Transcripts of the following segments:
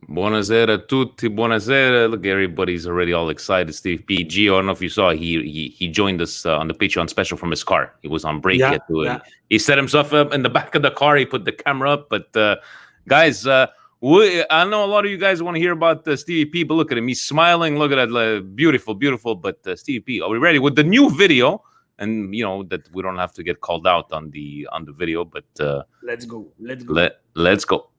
Buonasera a tutti, buonasera. Look, everybody's already all excited. Steve P. Gio, I don't know if you saw, he joined us on the Patreon special from his car. He was on break. He set himself up in the back of the car. He put the camera up. But guys, I know a lot of you guys want to hear about Stevie P, but look at him. He's smiling. Look at that. Beautiful, beautiful. But Stevie P, are we ready with the new video? And, you know, that we don't have to get called out on the video. But let's go. Let's go.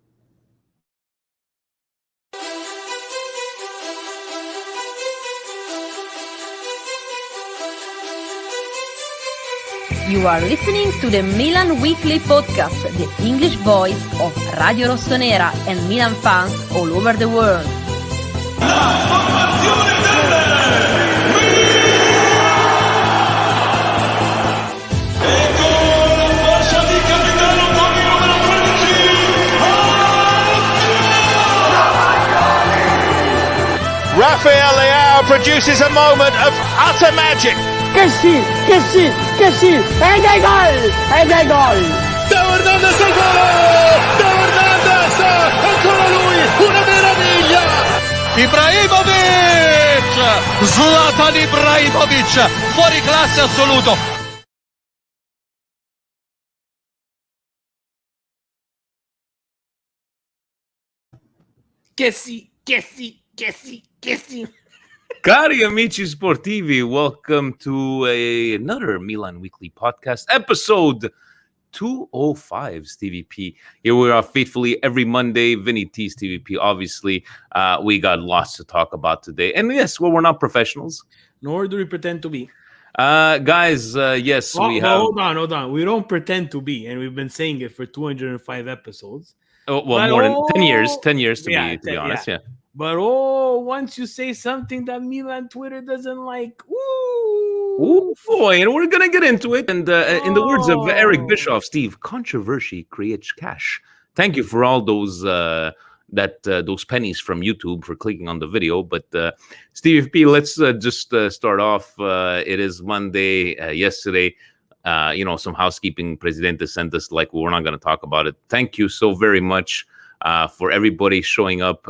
You are listening to the Milan Weekly Podcast, the English voice of Radio Rossonera and Milan fans all over the world. Rafael Leao produces a moment of utter magic. Che sì, ed è gol! Teo Hernandez al gol! Teo Hernandez, ancora lui, una meraviglia! Ibrahimovic! Zlatan Ibrahimovic, fuori classe assoluto! Che sì. Cari amici sportivi, welcome to another Milan Weekly Podcast, episode 205, Stevie P. Here we are faithfully every Monday. Vinny tease Stevie P. Obviously, we got lots to talk about today. And yes, well, we're not professionals. Nor do we pretend to be. Guys, yes, we have... Hold on. We don't pretend to be, and we've been saying it for 205 episodes. Oh, well, but more than 10 years to be honest, yeah. But once you say something that Milan Twitter doesn't like, ooh boy, and we're gonna get into it. And in the words of Eric Bischoff, Steve, controversy creates cash. Thank you for all those those pennies from YouTube for clicking on the video. But Steve P, let's just start off. It is Monday. Yesterday, some housekeeping. Presidente sent us like we're not going to talk about it. Thank you so very much. For everybody showing up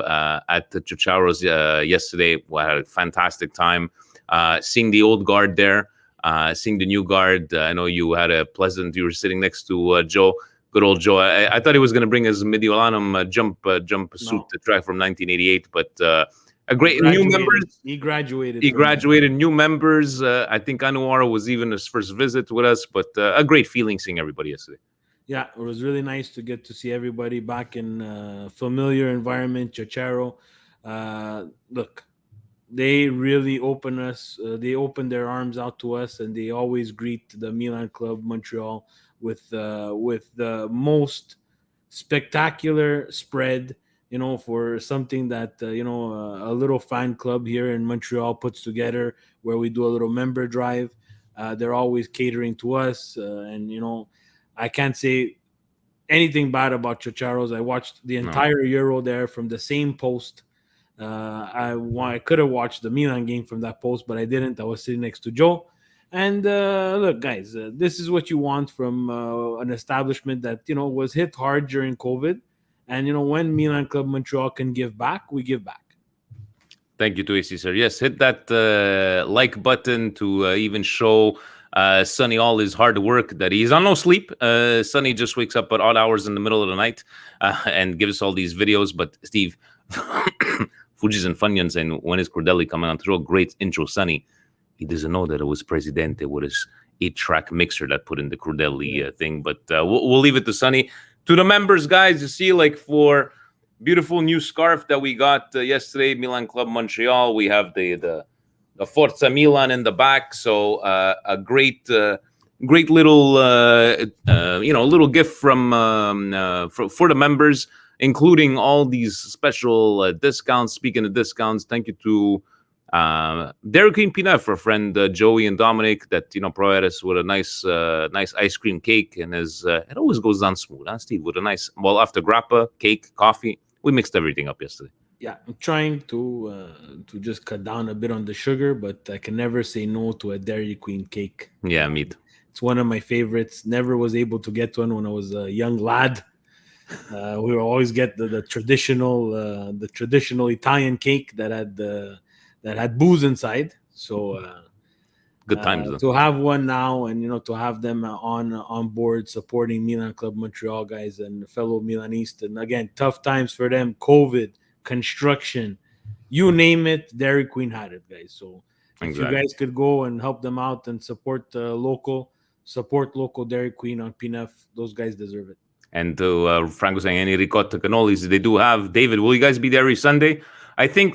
at the Ciociaro's yesterday. We had a fantastic time seeing the old guard there, seeing the new guard. I know you had you were sitting next to Joe, good old Joe. I thought he was going to bring his Mediolanum jump suit to track from 1988, but a great new members. He graduated. New members. I think Anwar was even his first visit with us, but a great feeling seeing everybody yesterday. Yeah, it was really nice to get to see everybody back in a familiar environment, Ciociaro. Look, they really open us. They open their arms out to us, and they always greet the Milan Club Montreal with the most spectacular spread. For something that a little fan club here in Montreal puts together, where we do a little member drive. They're always catering to us, and I can't say anything bad about Chacharos. I watched the entire Euro there from the same post. I could have watched the Milan game from that post, but I didn't. I was sitting next to Joe. And look, guys, this is what you want from an establishment that was hit hard during COVID. And when Milan Club Montreal can give back, we give back. Thank you to AC, sir. Yes, hit that like button to even show Sonny all his hard work, that he's on no sleep. Sonny just wakes up at odd hours in the middle of the night and gives us all these videos. But Steve, Fuji's and Funyuns, and when is Cordelli coming on? Throw a great intro, Sonny. He doesn't know that it was Presidente with his 8-track mixer that put in the Cordelli thing. But we'll leave it to Sonny. To the members, guys, you see, like, for beautiful new scarf that we got yesterday, Milan Club Montreal. We have the Forza Milan in the back. So a great little little gift from for the members, including all these special discounts. Speaking of discounts, thank you to Dairy Queen Peanut for friend Joey and Dominic that provided us with a nice ice cream cake, and it always goes down smooth, huh, Steve? With a nice after grappa, cake, coffee. We mixed everything up yesterday. Yeah, I'm trying to just cut down a bit on the sugar, but I can never say no to a Dairy Queen cake. Yeah, me too. It's one of my favorites. Never was able to get one when I was a young lad. We would always get the traditional Italian cake that had booze inside. So good times. To have one now, and to have them on board supporting Milan Club Montreal, guys, and fellow Milanese. And again, tough times for them. COVID, construction, you name it. Dairy Queen had it, guys. So if you guys could go and help them out and support local Dairy Queen on PNF, those guys deserve it. And to Franco saying any ricotta cannolis they do have. David, will you guys be there every Sunday? I think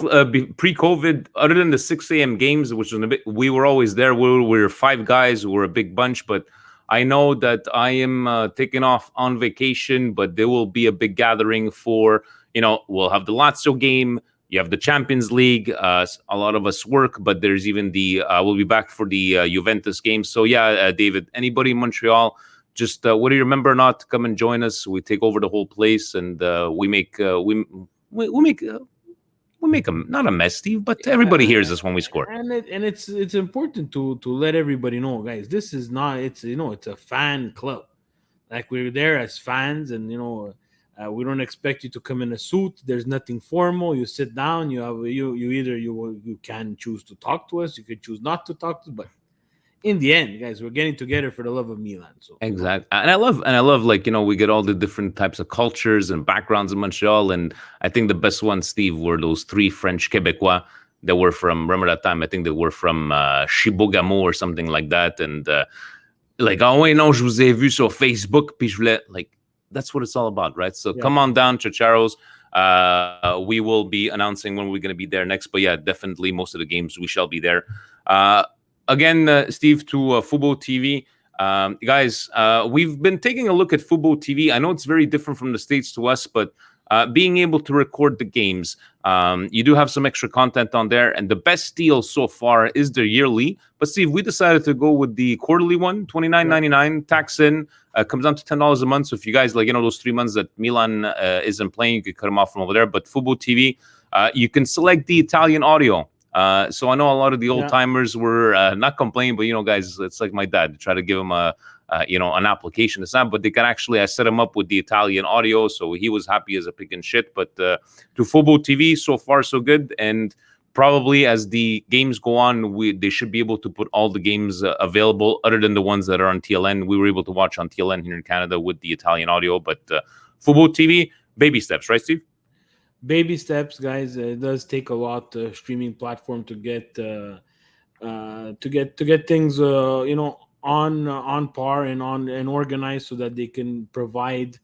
pre-COVID, other than the 6 a.m. games, which was we were always there. We were 5 guys. We were a big bunch. But I know that I am taking off on vacation, but there will be a big gathering for, we'll have the Lazio game. You have the Champions League. A lot of us work, but there's even we'll be back for the Juventus game. So yeah, David, anybody in Montreal, just whether you remember or not, come and join us. We take over the whole place, and we make not a mess, Steve, but everybody hears us when we score. And it's important to let everybody know, guys. This is not it's a fan club. Like, we're there as fans, and we don't expect you to come in a suit. There's nothing formal. You sit down. You can choose to talk to us. You could choose not to talk to us, but in the end, guys, we're getting together for the love of Milan. So exactly, and I love like we get all the different types of cultures and backgrounds in Montreal, and I think the best ones, Steve, were those 3 French Québécois that were from. Remember that time? I think they were from Chibougamau or something like that, and ouais, non, je vous ai vu sur Facebook, puis je voulais that's what it's all about, right? So come on down, Chacharos. We will be announcing when we're going to be there next, but yeah, definitely most of the games we shall be there. Again, Steve, to Football TV. Guys, we've been taking a look at Football TV. I know it's very different from the States to us, but being able to record the games, you do have some extra content on there. And the best deal so far is the yearly. But Steve, we decided to go with the quarterly one, $29.99, tax in. Comes down to $10 a month. So if you guys those 3 months that Milan isn't playing, you could cut them off from over there. But Football TV, you can select the Italian audio. So I know a lot of the old timers were not complaining, but guys, it's like my dad. Try to give him an application. It's not, but they can actually. I set him up with the Italian audio, so he was happy as a pig in shit. But to Football TV, so far so good, and probably as the games go on, they should be able to put all the games available, other than the ones that are on TLN. We were able to watch on TLN here in Canada with the Italian audio, but Football TV, baby steps, right, Steve? Baby steps, guys. It does take a lot streaming platform to get things on par and organized, so that they can provide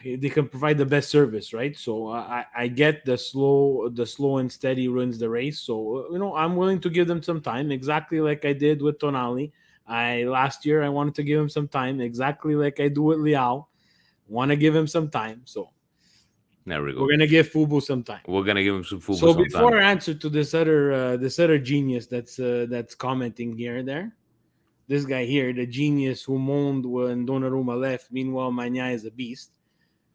they can provide the best service, right? So I get the slow and steady runs the race. So I'm willing to give them some time, exactly like I did with Tonali. Last year I wanted to give him some time, exactly like I do with Liao. Want to give him some time. So there we go. we're gonna give Fubu some time. We're gonna give him some Fubu So some before time. I answer to this other genius that's commenting here and there, this guy here, the genius who moaned when Donnarumma left. Meanwhile, Mania is a beast.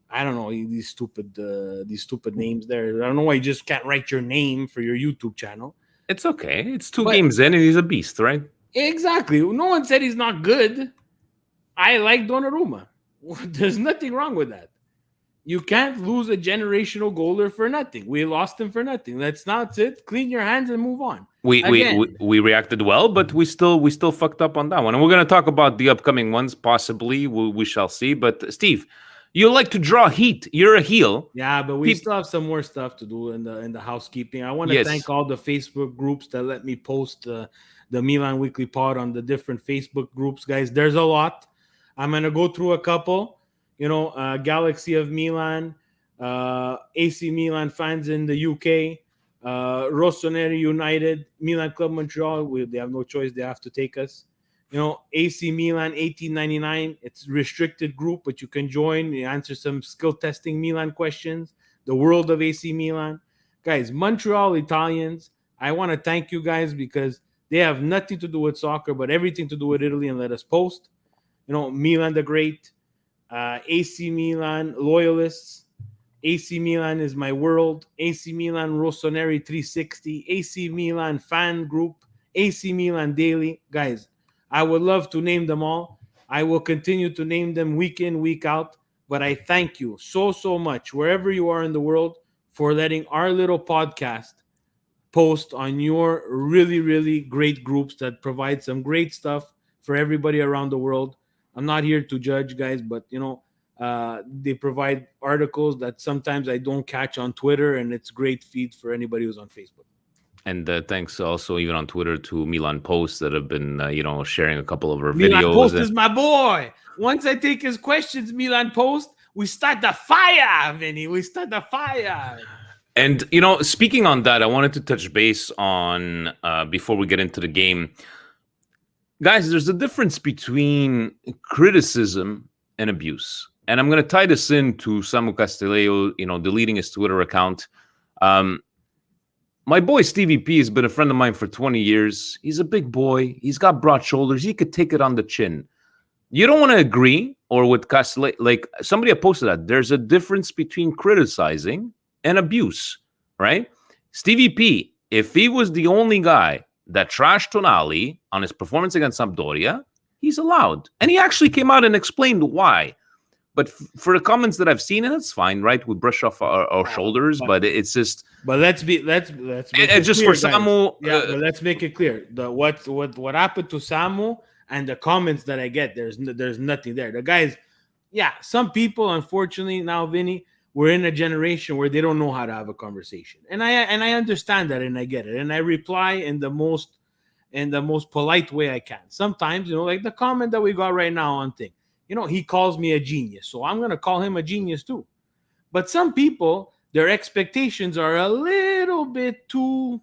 I don't know these stupid names there. I don't know why you just can't write your name for your YouTube channel. It's okay. It's 2 games in, and he's a beast, right? Exactly. No one said he's not good. I like Donnarumma. There's nothing wrong with that. You can't lose a generational goaler for nothing. We lost him for nothing. That's not it. Clean your hands and move on. We reacted well, but we still fucked up on that one. And we're going to talk about the upcoming ones, possibly. We shall see. But Steve, you like to draw heat. You're a heel. Yeah, but we still have some more stuff to do in the housekeeping. I want to thank all the Facebook groups that let me post the Milan Weekly Pod on the different Facebook groups, guys. There's a lot. I'm going to go through a couple. Galaxy of Milan, AC Milan fans in the UK, Rossoneri United, Milan Club Montreal. They have no choice. They have to take us. AC Milan 1899. It's restricted group, but you can join. You answer some skill testing Milan questions. The world of AC Milan. Guys, Montreal Italians, I want to thank you guys because they have nothing to do with soccer, but everything to do with Italy, and let us post. Milan the Great. AC Milan loyalists. AC Milan is my world. AC Milan Rossoneri 360. AC Milan fan group. AC Milan daily. Guys, I would love to name them all. I will continue to name them week in, week out. But I thank you so much, wherever you are in the world, for letting our little podcast post on your really, really great groups that provide some great stuff for everybody around the world. I'm not here to judge, guys, but they provide articles that sometimes I don't catch on Twitter, and it's great feed for anybody who's on Facebook. And thanks also even on Twitter to Milan Post that have been sharing a couple of our Milan videos. Post is my boy. Once I take his questions, Milan Post, we start the fire, Vinny. We start the fire. And speaking on that, I wanted to touch base on before we get into the game. Guys, there's a difference between criticism and abuse. And I'm going to tie this into Samu Castileo, deleting his Twitter account. My boy Stevie P has been a friend of mine for 20 years. He's a big boy. He's got broad shoulders. He could take it on the chin. You don't want to agree, or with Castileo, like somebody had posted that. There's a difference between criticizing and abuse, right? Stevie P, if he was the only guy that trashed Tonali on his performance against Sampdoria, he's allowed. And he actually came out and explained why. But for the comments that I've seen, and it's fine, right? We brush off our shoulders, but it's just. But let's make it just clear, for Samu. Yeah, but let's make it clear. What happened to Samu and the comments that I get, there's nothing there. The guys, some people, unfortunately, now, Vinny, we're in a generation where they don't know how to have a conversation, and I understand that, and I get it, and I reply in the most polite way I can. Sometimes, like the comment that we got right now on thing. He calls me a genius, so I'm going to call him a genius too. But some people, their expectations are a little bit too,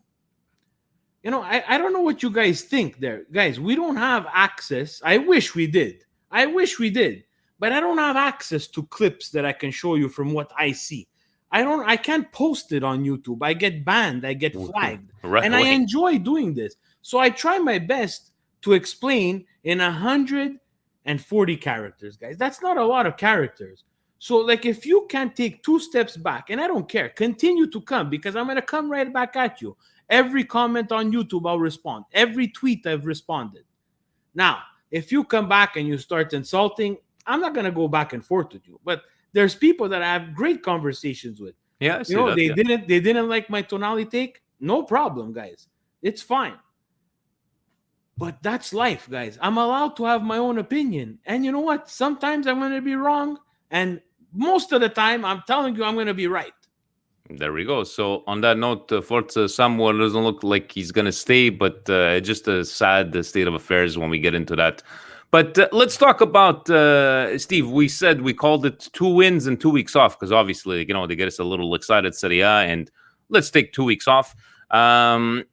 I don't know what you guys think there. Guys, we don't have access. I wish we did. But I don't have access to clips that I can show you from what I see. I can't post it on YouTube. I get banned. I get flagged. Right. And I enjoy doing this. So I try my best to explain in 140 characters, guys. That's not a lot of characters. So, if you can take 2 steps back, and I don't care, continue to come, because I'm going to come right back at you. Every comment on YouTube, I'll respond. Every tweet, I've responded. Now, if you come back and you start insulting, I'm not going to go back and forth with you. But there's people that I have great conversations with. Yeah, they didn't like my Tonali take. No problem, guys. It's fine. But that's life, guys. I'm allowed to have my own opinion. And you know what? Sometimes I'm going to be wrong. And most of the time, I'm telling you, I'm going to be right. There we go. So on that note, Forza Samuel doesn't look like he's going to stay, but just a sad state of affairs when we get into that. But let's talk about Steve. We said we called it 2 wins and 2 weeks off because obviously, they get us a little excited, Serie A, and let's take 2 weeks off. From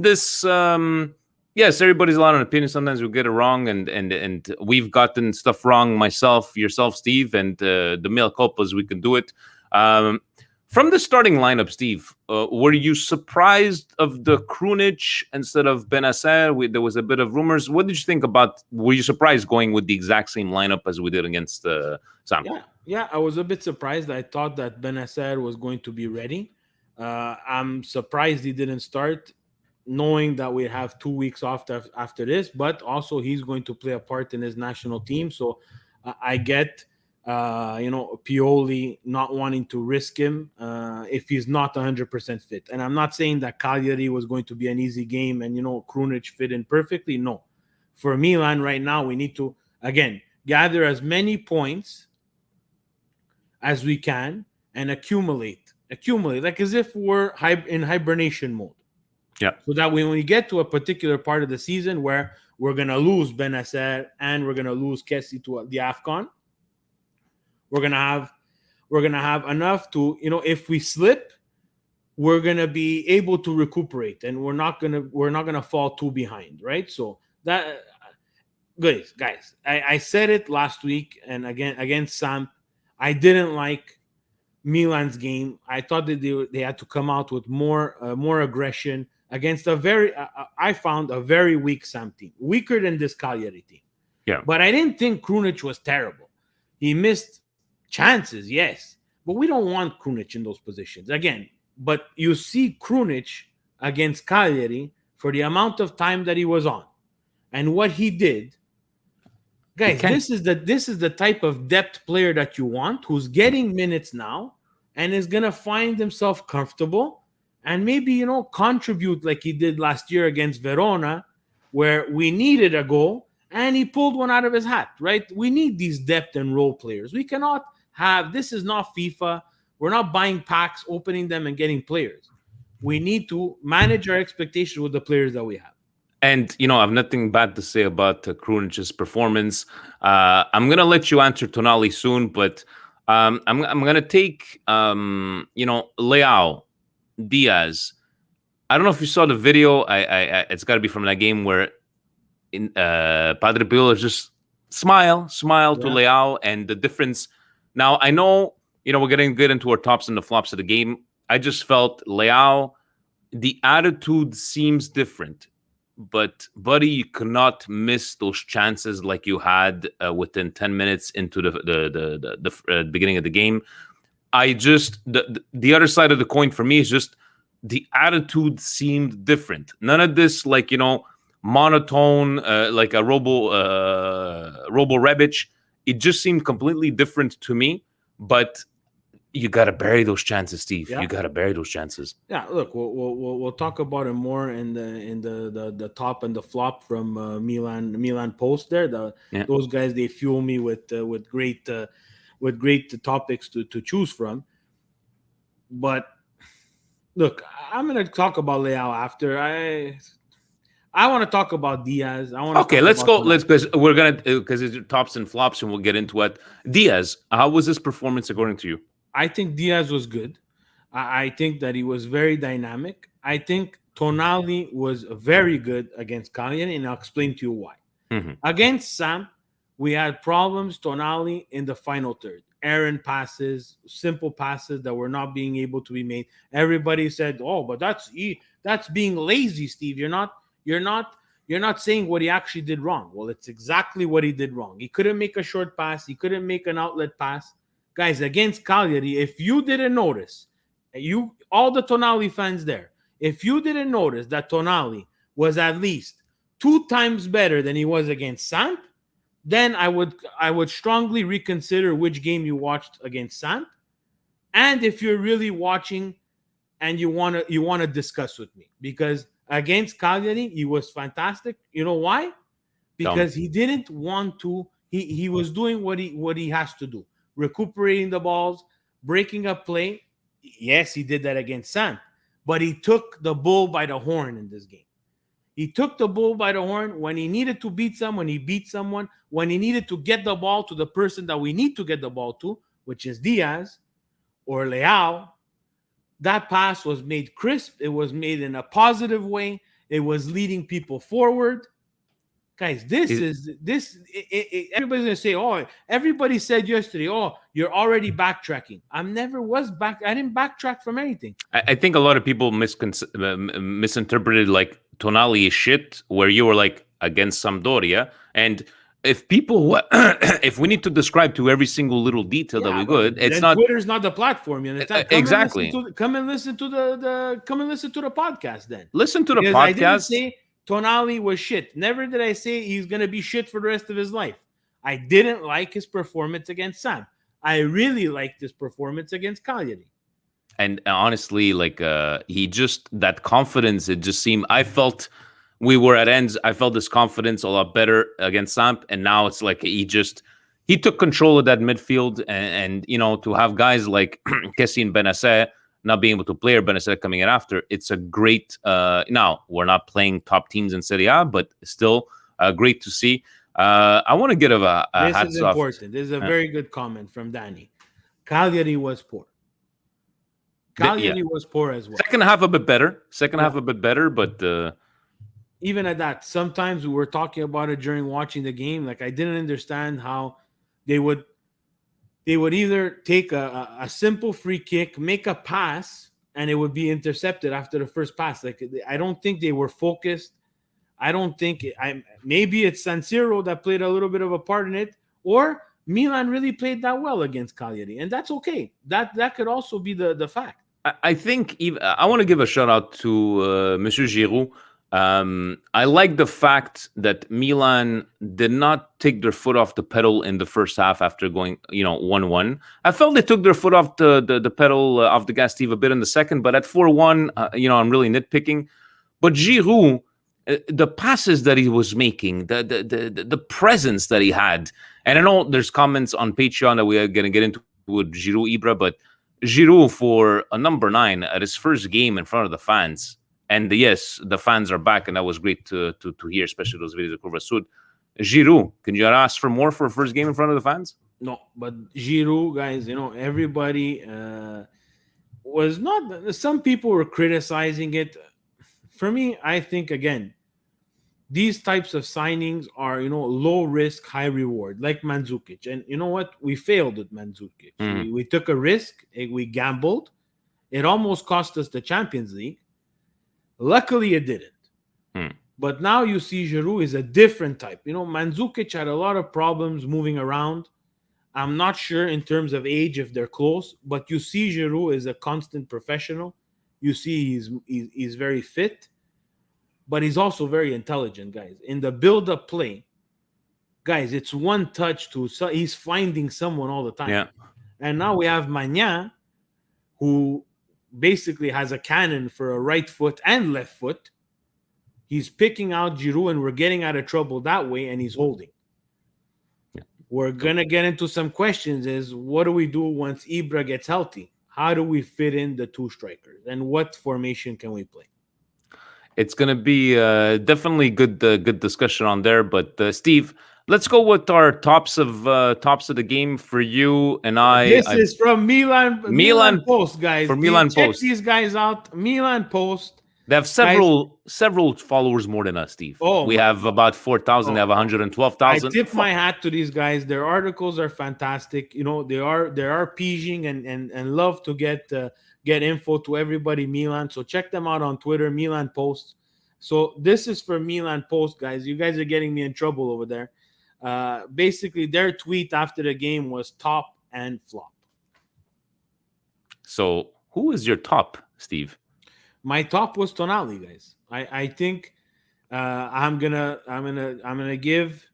this, yes, everybody's allowed an opinion. Sometimes we get it wrong, and we've gotten stuff wrong. Myself, yourself, Steve, and the mea culpas. We can do it. From the starting lineup, Steve, were you surprised of the Krunic instead of Benacer? There was a bit of rumors. What did you think about? Were you surprised going with the exact same lineup as we did against Sam? Yeah, I was a bit surprised. I thought that Benacer was going to be ready. I'm surprised he didn't start, knowing that we have 2 weeks off after this. But also, he's going to play a part in his national team. So I get. Pioli not wanting to risk him if he's not 100% fit. And I'm not saying that Cagliari was going to be an easy game and, Krunic fit in perfectly. No. For Milan right now, we need to, again, gather as many points as we can and accumulate, like as if we're in hibernation mode. Yeah. So that when we get to a particular part of the season where we're going to lose Benacer and we're going to lose Kessie to the AFCON, we're gonna have enough to, if we slip, we're gonna be able to recuperate, and we're not gonna fall too behind, right? So that, guys, I said it last week, and again against Sam, I didn't like Milan's game. I thought that they had to come out with more aggression against I found a very weak Sam team, weaker than this Cagliari team. Yeah, but I didn't think Krunic was terrible. He missed chances, yes, but we don't want Krunic in those positions again. But you see Krunic against Cagliari for the amount of time that he was on and what he did. Guys, this is the type of depth player that you want, who's getting minutes now and is gonna find himself comfortable and maybe contribute like he did last year against Verona, where we needed a goal and he pulled one out of his hat, right? We need these depth and role players. We cannot this is not FIFA. We're not buying packs, opening them, and getting players. We need to manage our expectations with the players that we have. And, I have nothing bad to say about Krunic's performance. I'm going to let you answer Tonali soon, but I'm going to take, Leao, Diaz. I don't know if you saw the video. It's got to be from that game where Padre Pio just smile to Leao, and the difference. Now, I know, we're getting good into our tops and the flops of the game. I just felt Leao, the attitude seems different. But, buddy, you cannot miss those chances like you had within 10 minutes into the beginning of the game. The other side of the coin for me is just the attitude seemed different. None of this, monotone, like a Robo Rebic. It just seemed completely different to me. But you got to bury those chances, Steve. Yeah. You got to bury those chances. Yeah, look, we'll talk about it more in the top and the flop from Milan Post there. Those guys, they fuel me with great topics to choose from. But look, I'm going to talk about Leao after. I want to talk about Diaz. Let's go. We're gonna because it's tops and flops, and we'll get into it. Diaz, how was his performance according to you? I think Diaz was good. I think that he was very dynamic. I think Tonali was very good against Cagliari, and I'll explain to you why. Mm-hmm. Against Sam, we had problems, Tonali, in the final third. Errant passes, simple passes that were not being able to be made. Everybody said, "Oh, but that's being lazy, Steve. You're not saying what he actually did wrong." Well, it's exactly what he did wrong. He couldn't make a short pass. He couldn't make an outlet pass. Guys, against Cagliari, if you didn't notice, all the Tonali fans there, if you didn't notice that Tonali was at least 2 times better than he was against Samp, then I would strongly reconsider which game you watched against Samp. And if you're really watching and you want to discuss with me, because against Cagliari, he was fantastic. You know why? Because he didn't want to. He was doing what he has to do. Recuperating the balls, breaking up play. Yes, he did that against Sam, but he took the bull by the horn in this game. He took the bull by the horn. When he needed to beat someone, he beat someone. When he needed to get the ball to the person that we need to get the ball to, which is Diaz or Leao, that pass was made crisp. It was made in a positive way. It was leading people forward. Guys, everybody's going to say, oh, everybody said yesterday, oh, you're already backtracking. I didn't backtrack from anything. I think a lot of people misinterpreted like Tonali is shit, where you were like against Sampdoria. And if people, if we need to describe to every single little detail that we could, it's not. Twitter's not the platform. You understand? Exactly. Come and listen to the podcast. Then listen to the because podcast. I didn't say Tonali was shit. Never did I say he's gonna be shit for the rest of his life. I didn't like his performance against Sam. I really liked his performance against Cagliari. And honestly, like that confidence, it just seemed. I felt we were at ends. I felt this confidence a lot better against Samp, and now it's like he took control of that midfield, and to have guys like Kessie and Benacer not being able to play, or Benacer coming in after, it's a great. Now we're not playing top teams in Serie A, but still great to see. I want to give a this hats is off. Important. This is a very good comment from Danny. Cagliari was poor. Cagliari was poor as well. Second half a bit better. But even at that, sometimes we were talking about it during watching the game. Like, I didn't understand how they would either take a simple free kick, make a pass, and it would be intercepted after the first pass. Like, I don't think they were focused. I don't think maybe it's San Siro that played a little bit of a part in it, or Milan really played that well against Cagliari, and that's okay. That could also be the fact. I think I want to give a shout out to Monsieur Giroud. I like the fact that Milan did not take their foot off the pedal in the first half after going 1-1. I felt they took their foot off the pedal off the gas, Steve, a bit in the second, but at 4-1, I'm really nitpicking. But Giroud, the passes that he was making, the presence that he had, and I know there's comments on Patreon that we are going to get into with Giroud Ibra, but Giroud for a number 9 at his first game in front of the fans. And yes, the fans are back, and that was great to hear, especially those videos of Curva Sud. Giroud, can you ask for more for a first game in front of the fans? No, but Giroud, guys, everybody was not. Some people were criticizing it. For me, I think, again, these types of signings are, low risk, high reward, like Mandzukic. And you know what? We failed with Mandzukic. We took a risk. We gambled. It almost cost us the Champions League. Luckily, it didn't. But now you see Giroud is a different type. Mandzukic had a lot of problems moving around. I'm not sure in terms of age if they're close, but you see Giroud is a constant professional. You see he's very fit, but he's also very intelligent, guys. In the build-up play, guys, it's one touch he's finding someone all the time. Yeah. And now we have Magnan, who basically has a cannon for a right foot and left foot. He's picking out Giroud, and we're getting out of trouble that way, and he's holding. Yeah. We're going to get into some questions is, what do we do once Ibra gets healthy? How do we fit in the two strikers? And what formation can we play? It's going to be definitely good discussion on there. But Steve, let's go with our tops of the game for you and I. This is from Milan Post, guys. For Milan Check Post. These guys out. Milan Post. They have several followers more than us, Steve. We have about 4,000. They have 112,000. I tip my hat to these guys. Their articles are fantastic. They are paging and love to get info to everybody Milan. So check them out on Twitter, Milan Post. So this is for Milan Post, guys. You guys are getting me in trouble over there. Basically, their tweet after the game was top and flop. So who is your top, Steve? My top was Tonali, guys. I think I'm gonna give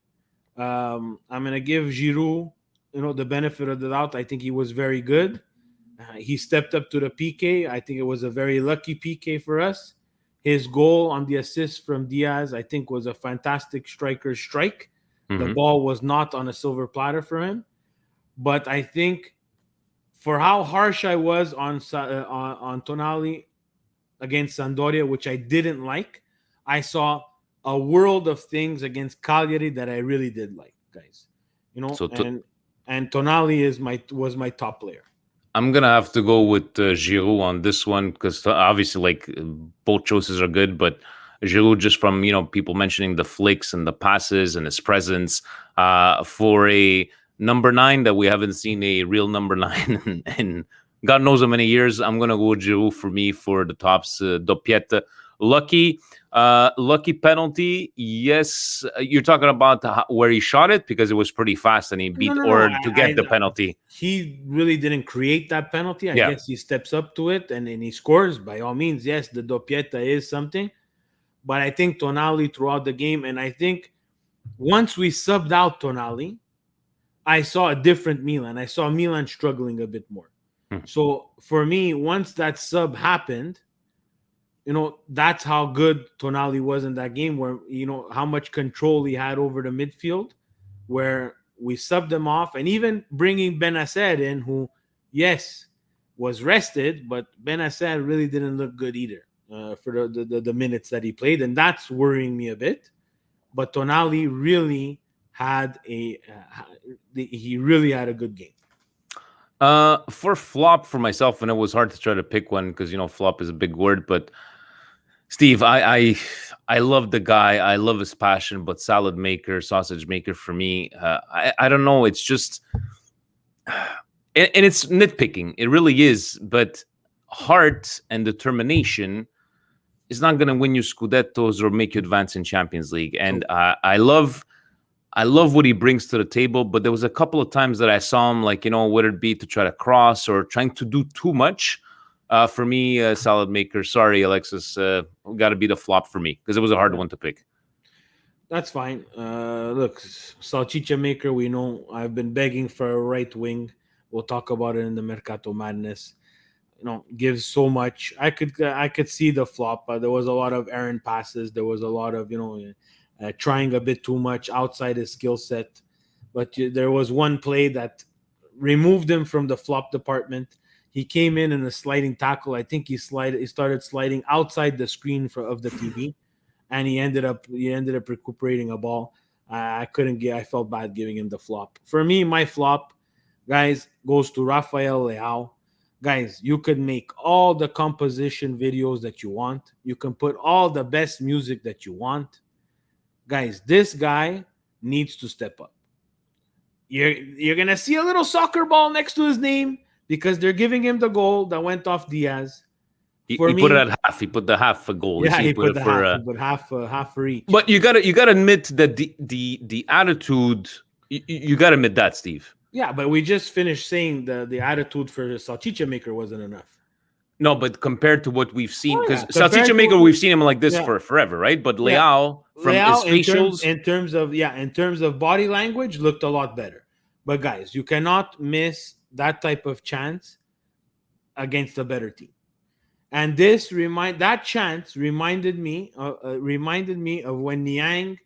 Giroud the benefit of the doubt. I think he was very good. He stepped up to the PK. I think it was a very lucky PK for us. His goal on the assist from Diaz, I think, was a fantastic striker's strike. The ball was not on a silver platter for him. But I think for how harsh I was on Tonali against Sampdoria, which I didn't like, I saw a world of things against Cagliari that I really did like, guys. So And Tonali was my top player. I'm gonna have to go with Giroud on this one because obviously, like both choices are good, but Giroud, just from people mentioning the flicks and the passes and his presence, for a number 9 that we haven't seen a real number 9 in God knows how many years. I'm gonna go with Giroud for me for the tops. Doppietta, lucky penalty. Yes, you're talking about where he shot it because it was pretty fast and he beat, No. to get the penalty. He really didn't create that penalty. I Yeah. guess he steps up to it and he scores. By all means, yes, the doppietta is something. But I think Tonali throughout the game, and I think once we subbed out Tonali, I saw a different Milan. I saw Milan struggling a bit more. So for me, once that sub happened, that's how good Tonali was in that game, where how much control he had over the midfield, where we subbed him off, and even bringing Benacer in, who, yes, was rested, but Benacer really didn't look good either for the minutes that he played, and that's worrying me a bit. But Tonali really had he really had a good game. For flop for myself, and it was hard to try to pick one because flop is a big word, but Steve, I love the guy. I love his passion, but salad maker, sausage maker for me, I don't know. It's just, and it's nitpicking. It really is. But heart and determination is not going to win you Scudettos or make you advance in Champions League. And I love what he brings to the table. But there was a couple of times that I saw him, like, whether it be to try to cross or trying to do too much. For me, salad maker. Sorry, Alexis. Got to be the flop for me because it was a hard one to pick. That's fine. Look, salchicha maker. We know I've been begging for a right wing. We'll talk about it in the Mercato Madness. Gives so much. I could see the flop. There was a lot of errant passes. There was a lot of trying a bit too much outside his skill set. But there was one play that removed him from the flop department. He came in a sliding tackle. I think he started sliding outside the screen of the TV, and he ended up recuperating a ball. I felt bad giving him the flop. For me, my flop, guys, goes to Rafael Leao. Guys, you could make all the composition videos that you want. You can put all the best music that you want. Guys, this guy needs to step up. You're gonna see a little soccer ball next to his name, because they're giving him the goal that went off Diaz. He put it at half. He put the half a goal. Yeah, he put half for each. But you gotta admit that the attitude. You gotta admit that, Steve. Yeah, but we just finished saying the attitude for the salchicha maker wasn't enough. No, but compared to what we've seen, because salchicha maker, we've seen him like this for forever, right? But Leao, from his facials, in terms of body language, looked a lot better. But guys, you cannot miss that type of chance against a better team. And that chance reminded me of when Niang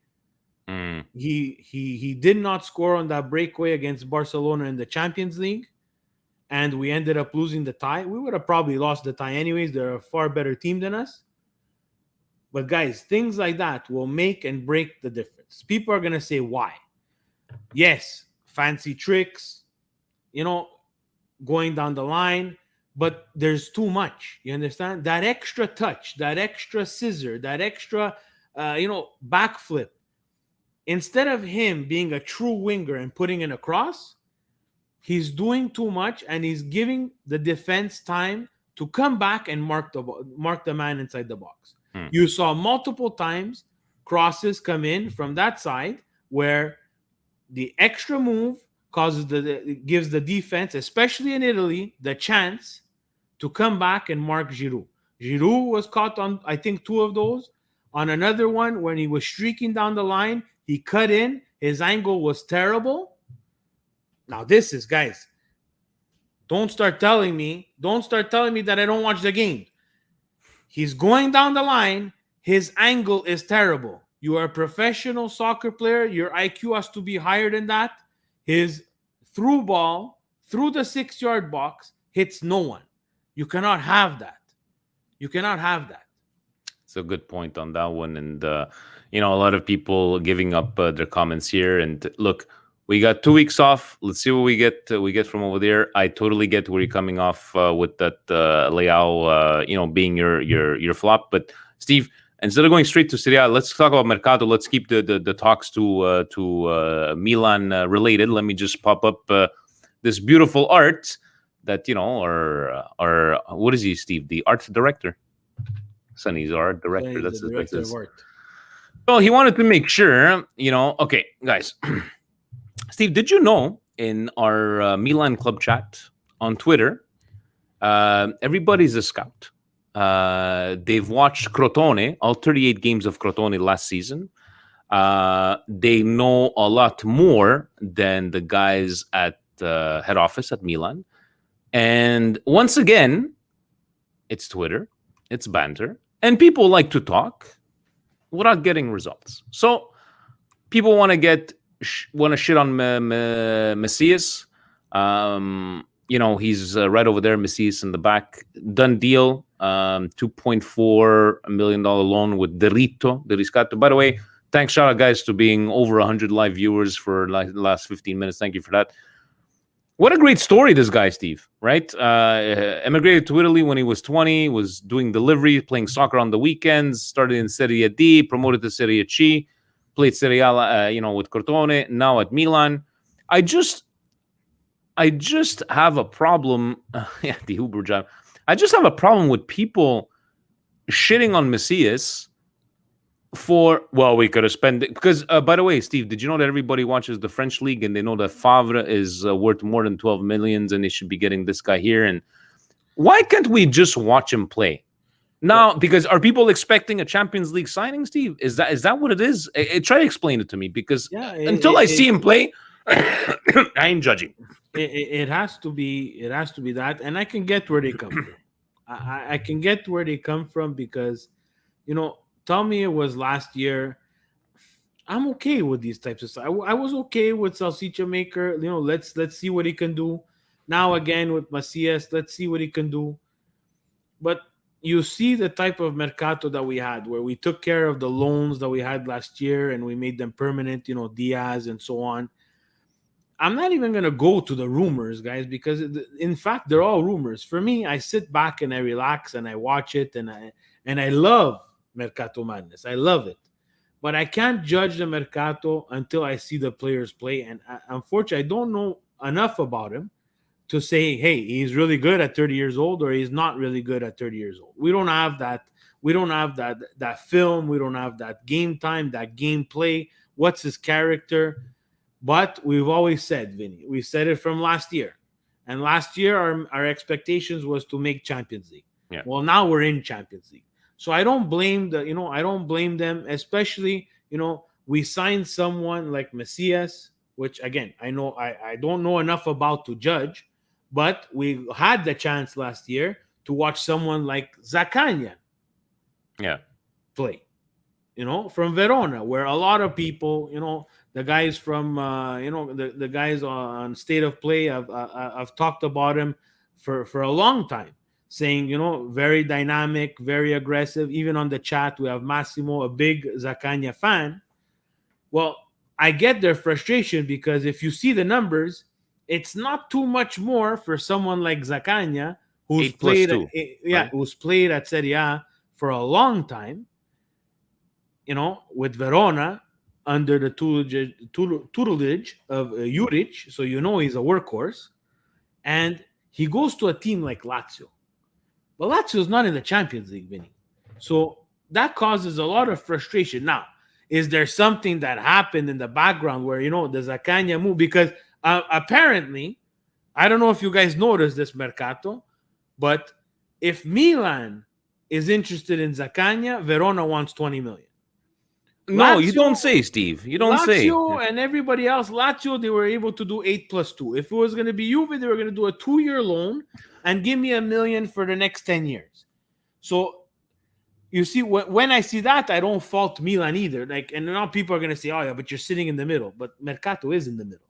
he did not score on that breakaway against Barcelona in the Champions League, and we ended up losing the tie. We would have probably lost the tie anyways. They're a far better team than us. But guys, things like that will make and break the difference. People are gonna say why. Yes, fancy tricks, going down the line, but there's too much. You understand? That extra touch, that extra scissor, that extra, backflip. Instead of him being a true winger and putting in a cross, he's doing too much, and he's giving the defense time to come back and mark the man inside the box. You saw multiple times crosses come in from that side where the extra move gives the defense, especially in Italy, the chance to come back and mark Giroud. Giroud was caught on, I think, 2 of those. On another one, when he was streaking down the line, he cut in. His angle was terrible. Now, this is, guys, don't start telling me that I don't watch the game. He's going down the line. His angle is terrible. You are a professional soccer player. Your IQ has to be higher than that. His through ball through the 6-yard box hits no one. You cannot have that. It's a good point on that one. And, a lot of people giving up their comments here. And look, we got 2 weeks off. Let's see what we get from over there. I totally get where you're coming off with that Leao, being your flop. But Steve, instead of going straight to Serie A, let's talk about Mercato. Let's keep the talks to Milan related. Let me just pop up this beautiful art that our what is he, Steve? The art director. Sonny's art director. Sonny's That's the director of art. Well, he wanted to make sure, Okay, guys. Steve, did you know in our Milan club chat on Twitter, everybody's a scout. They've watched Crotone, all 38 games of Crotone last season. They know a lot more than the guys at head office at Milan. And once again, it's Twitter, it's banter, and people like to talk without getting results. So people want to shit on Messias. He's right over there, Messias in the back. Done deal. $2.4 million loan with the Riscatto. By the way, thanks, shout out guys, to being over 100 live viewers for the last 15 minutes. Thank you for that. What a great story, this guy, Steve, right? Emigrated to Italy when he was 20, was doing delivery, playing soccer on the weekends, started in Serie D, promoted to Serie C, played Serie A, with Crotone, now at Milan. I just have a problem. The Uber driver. I just have a problem with people shitting on Messias we could have spent it. Because, by the way, Steve, did you know that everybody watches the French league and they know that Favre is worth more than 12 millions and they should be getting this guy here? And why can't we just watch him play? Now, because are people expecting a Champions League signing, Steve? Is that what it is? Try to explain it to me, because until I see him play, I ain't judging. It has to be that, and I can get where they come from. I can get where they come from because, tell me it was last year. I'm okay with these types of stuff. I was okay with Salsicha Maker. Let's see what he can do. Now again with Macias, let's see what he can do. But you see the type of mercato that we had, where we took care of the loans that we had last year and we made them permanent, Diaz and so on. I'm not even going to go to the rumors, guys, because in fact, they're all rumors. For me, I sit back and I relax and I watch it, and I love Mercato Madness. I love it. But I can't judge the Mercato until I see the players play. And unfortunately, I don't know enough about him to say, hey, he's really good at 30 years old or he's not really good at 30 years old. We don't have that. We don't have that film. We don't have that game time, that gameplay. What's his character? But we've always said, Vinny, we said it from last year. And last year, our expectations was to make Champions League. Yeah. Well, now we're in Champions League. So I don't blame I don't blame them, especially, we signed someone like Macias, which again, I know I don't know enough about to judge, but we had the chance last year to watch someone like Zaccagna play, from Verona, where a lot of people, the guys from, the guys on State of Play have talked about him for a long time, saying, very dynamic, very aggressive. Even on the chat, we have Massimo, a big Zaccagna fan. Well, I get their frustration because if you see the numbers, it's not too much more for someone like Zaccagna, who's played, who's played at Serie A for a long time, with Verona, under the tutelage of Juric, so he's a workhorse, and he goes to a team like Lazio. But Lazio's not in the Champions League, Vinny. So that causes a lot of frustration. Now, is there something that happened in the background where, the Zaccagna move? Because apparently, I don't know if you guys noticed this, Mercato, but if Milan is interested in Zaccagna, Verona wants 20 million. No, Lazio, you don't say, Steve. You don't say. Lazio and everybody else, Lazio, they were able to do 8+2. If it was going to be Juve, they were going to do a 2-year loan and give me $1 million for the next 10 years. So, you see, when I see that, I don't fault Milan either. And now people are going to say, oh, yeah, but you're sitting in the middle. But Mercato is in the middle.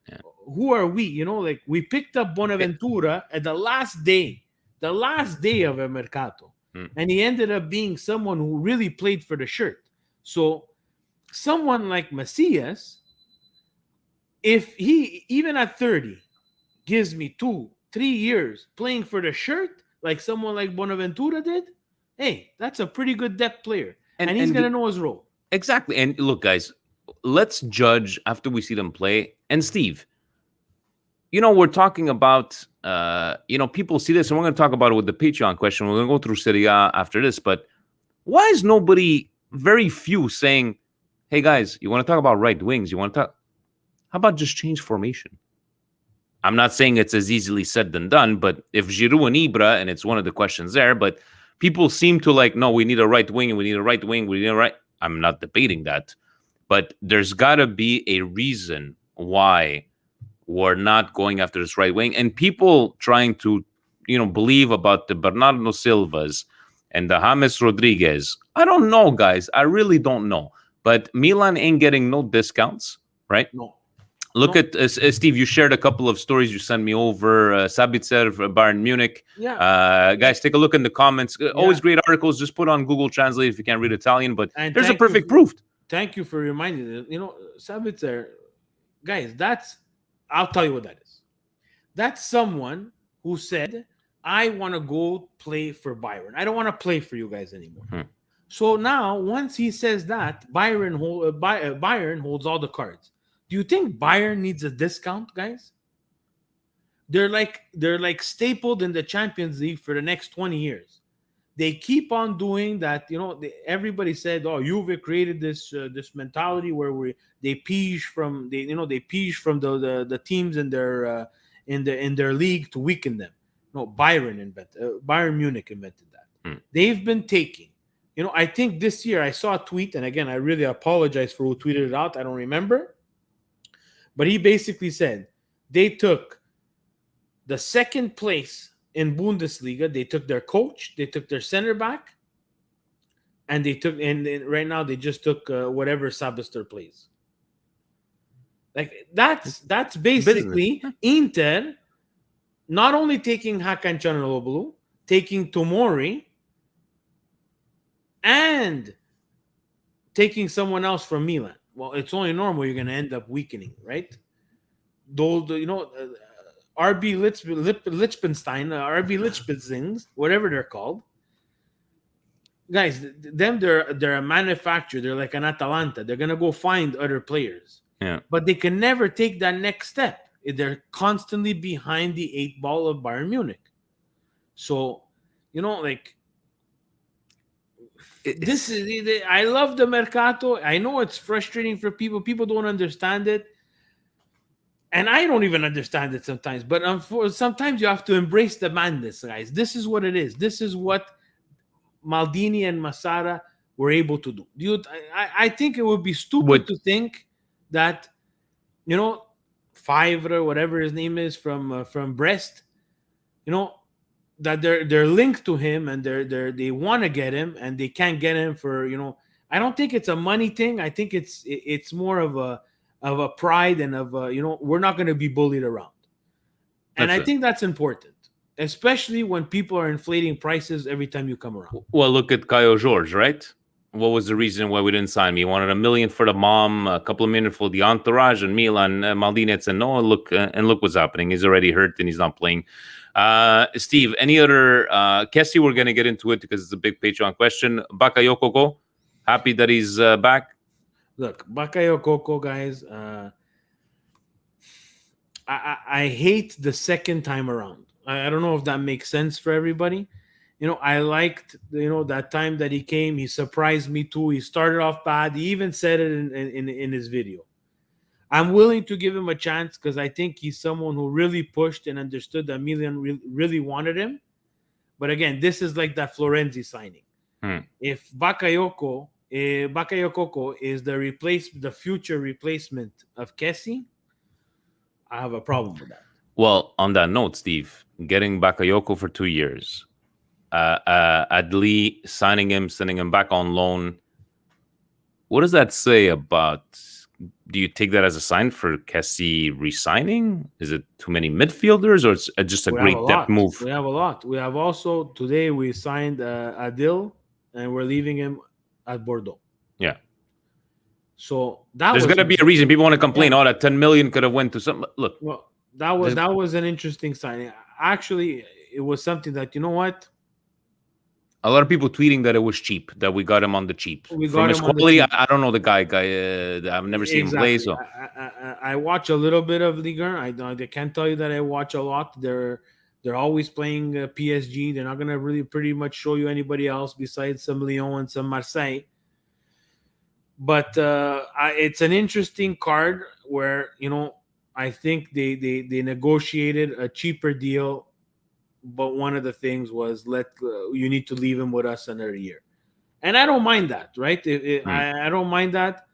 Yeah. Who are we? We picked up Bonaventura at the last day of a Mercato. And he ended up being someone who really played for the shirt. So someone like Macias, if he, even at 30, gives me 2-3 years playing for the shirt, like someone like Bonaventura did, hey, that's a pretty good depth player. And he's going to know his role. Exactly. And look, guys, let's judge after we see them play. And Steve, we're talking about, people see this, and we're going to talk about it with the Patreon question. We're going to go through Serie A after this. But why is very few saying, hey, guys, you want to talk about right wings? How about just change formation? I'm not saying it's as easily said than done, but if Giroud and Ibra, and it's one of the questions there, but people seem to no, we need a right wing, and we need a right wing, we need a right. I'm not debating that, but there's got to be a reason why we're not going after this right wing. And people trying to, believe about the Bernardo Silvas and the James Rodriguez. I don't know, guys. I really don't know. But Milan ain't getting no discounts, right? No. Look at Steve. You shared a couple of stories you sent me over. Sabitzer, Bayern Munich. Yeah. Guys, take a look in the comments. Always great articles. Just put on Google Translate if you can't read Italian. But there's a perfect proof. Thank you for reminding me. Sabitzer, guys. I'll tell you what that is. That's someone who said, "I want to go play for Bayern. I don't want to play for you guys anymore." So now, once he says that, Bayern holds all the cards. Do you think Bayern needs a discount, guys? They're like stapled in the Champions League for the next 20 years. They keep on doing that. Everybody said, "Oh, Juve created this mentality where they pige from the teams in their league to weaken them." No, Bayern Munich invented that. They've been taking. I think this year I saw a tweet, and again, I really apologize for who tweeted it out. I don't remember. But he basically said they took the second place in Bundesliga. They took their coach, they took their center back, and right now they just took whatever Sabitzer plays. Like that's basically Inter not only taking Hakan Çalhanoğlu, taking Tomori, and taking someone else from Milan. Well, it's only normal you're going to end up weakening, right? RB Liechtenstein, RB Liechtensteins, whatever they're called. Guys, they're a manufacturer. They're like an Atalanta. They're going to go find other players. Yeah. But they can never take that next step. They're constantly behind the 8 ball of Bayern Munich. So, I love the Mercato. I know it's frustrating for people. People don't understand it. And I don't even understand it sometimes. But sometimes you have to embrace the madness, guys. This is what it is. This is what Maldini and Massara were able to do. I think it would be stupid to think that, Favre, whatever his name is, from Brest, that they're linked to him and they want to get him and they can't get him for I don't think it's a money thing. I think it's more of a pride and of we're not going to be bullied around. And I think that's important, especially when people are inflating prices every time you come around. Well, look at Caio Jorge, right? What was the reason why we didn't sign me? He wanted $1 million for the mom, a couple of million for the entourage, and Milan. Maldini said no. Look what's happening. He's already hurt and he's not playing. Steve, any other Kessie? We're going to get into it because it's a big Patreon question. Bakayoko, happy that he's back. Look, Bakayoko, guys, I hate the second time around. I don't know if that makes sense for everybody. I liked that time that he came. He surprised me too. He started off bad. He even said it in his video. I'm willing to give him a chance because I think he's someone who really pushed and understood that Milan really wanted him. But again, this is like that Florenzi signing. If Bakayoko is the future replacement of Kessie, I have a problem with that. Well, on that note, Steve, getting Bakayoko for 2 years, Adli signing him, sending him back on loan. What does that say about do you take that as a sign for Kessie resigning? Is it too many midfielders, or it's just a great depth move? We have a lot. We have also today we signed Adil, and we're leaving him at Bordeaux. Yeah. So there's going to be a reason people want to complain. Oh, that 10 million could have went to some. Look, well, that was an interesting signing. Actually, it was something that, you know what? A lot of people tweeting that it was cheap, that we got him on the cheap. From his quality, I don't know the guy. I've never seen him play. So I watch a little bit of Ligue 1. I can't tell you that I watch a lot. They're always playing PSG. They're not going to really pretty much show you anybody else besides some Lyon and some Marseille. But it's an interesting card where, you know, I think they negotiated a cheaper deal. But one of the things was you need to leave him with us another year. And I don't mind that, right? I don't mind that,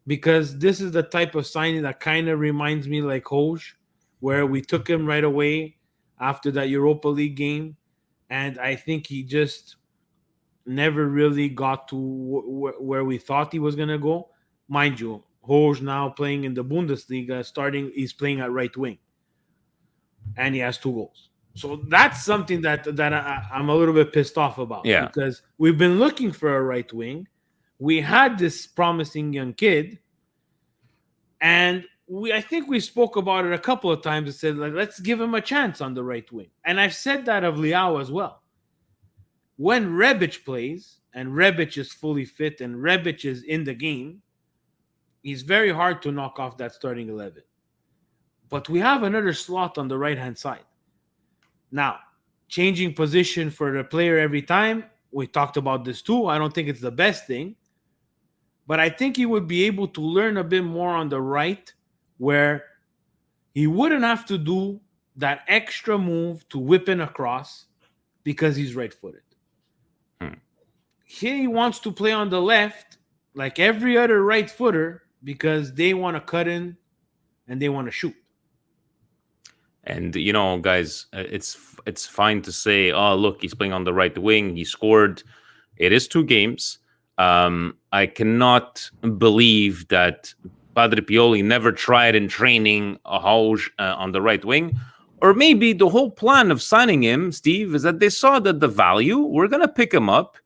because this is the type of signing that kind of reminds me like Hoj, where we took him right away after that Europa League game. And I think he just never really got to where we thought he was going to go. Mind you, Hoj now playing in the Bundesliga, he's playing at right wing. And he has 2 goals. So that's something that I'm a little bit pissed off about. Yeah. Because we've been looking for a right wing. We had this promising young kid. And I think we spoke about it a couple of times and said, like, let's give him a chance on the right wing. And I've said that of Leao as well. When Rebic plays, and Rebic is fully fit, and Rebic is in the game, he's very hard to knock off that starting 11. But we have another slot on the right-hand side. Now, changing position for the player every time, we talked about this too. I don't think it's the best thing. But I think he would be able to learn a bit more on the right, where he wouldn't have to do that extra move to whip in across because he's right-footed. He wants to play on the left like every other right-footer because they want to cut in and they want to shoot. And, you know, guys, it's fine to say, oh, look, he's playing on the right wing. He scored. It is 2 games. I cannot believe that Padre Pioli never tried in training a Hoj on the right wing. Or maybe the whole plan of signing him, Steve, is that they saw that the value, we're going to pick him up.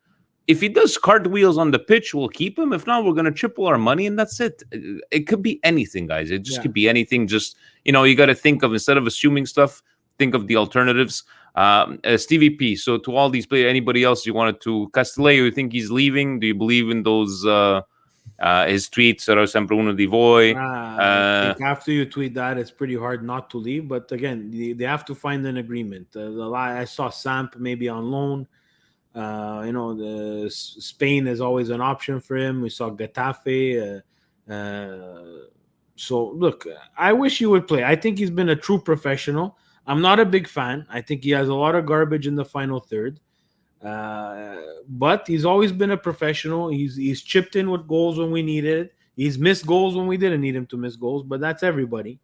If he does cartwheels on the pitch, we'll keep him. If not, we're going to triple our money, and that's it. It could be anything, guys. It just could be anything. Just, you know, you got to think of, instead of assuming stuff, think of the alternatives. Stevie P, so to all these players, anybody else you wanted to, Castillejo, you think he's leaving? Do you believe in those, his tweets, sarò sempre uno di voi? I think after you tweet that, it's pretty hard not to leave. But again, they have to find an agreement. I saw Samp maybe on loan. You know, the Spain is always an option for him. We saw Getafe. So, look, I wish he would play. I think he's been a true professional. I'm not a big fan. I think he has a lot of garbage in the final third. But he's always been a professional. He's chipped in with goals when we needed it. He's missed goals when we didn't need him to miss goals, but that's everybody.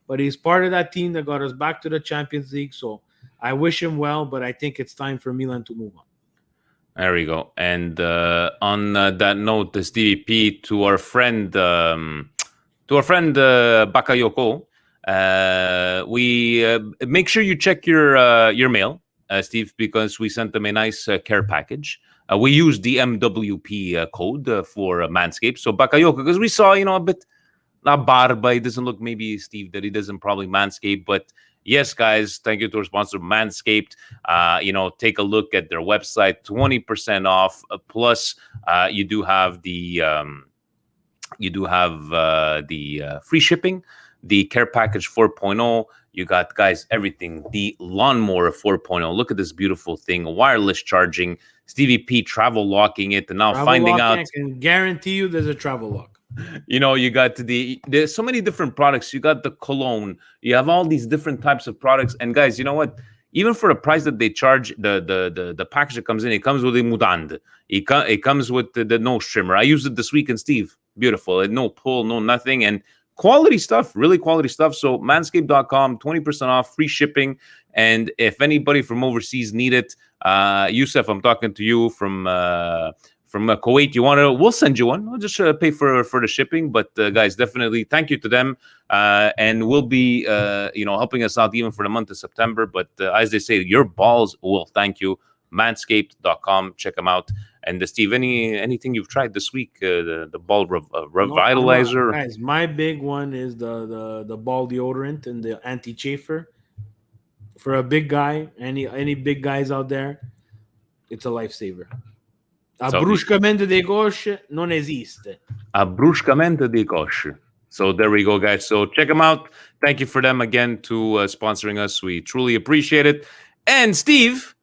But he's part of that team that got us back to the Champions League. So I wish him well, but I think it's time for Milan to move on. There we go. And on that note, the Stevie P, to our friend Bakayoko, we make sure you check your mail, Steve, because we sent them a nice care package. We used the MWP code for Manscaped. So Bakayoko, because we saw, you know, a bit, not barba, it doesn't look, maybe, Steve, that he doesn't probably Manscaped, but yes, guys, thank you to our sponsor, Manscaped. You know, take a look at their website, 20% off. Plus, you do have the free shipping, the Care Package 4.0. You got, guys, everything. The Lawnmower 4.0. Look at this beautiful thing. Wireless charging. Stevie P travel locking it, and now finding out. I can guarantee you there's a travel lock. You know, you got there's so many different products. You got the cologne. You have all these different types of products. And guys, you know what? Even for the price that they charge, the package that comes in, it comes with a mudand. It comes with the nose trimmer. I used it this weekend, Steve. Beautiful. No pull, no nothing. And quality stuff, really quality stuff. So manscaped.com, 20% off, free shipping. And if anybody from overseas need it, Youssef, I'm talking to you from from Kuwait, we'll send you one. We'll just pay for the shipping. But guys, definitely thank you to them, and we'll be helping us out even for the month of September. But as they say, your balls will thank you. Manscaped.com, check them out. And Steve, anything you've tried this week? The ball revitalizer, no, guys. My big one is the ball deodorant and the anti-chafer. For a big guy, any big guys out there, it's a lifesaver. Abbruscamento dei cosce non esiste. Abbruscamento dei cosce. So there we go, guys. So check them out. Thank you for them again to sponsoring us. We truly appreciate it. And Steve,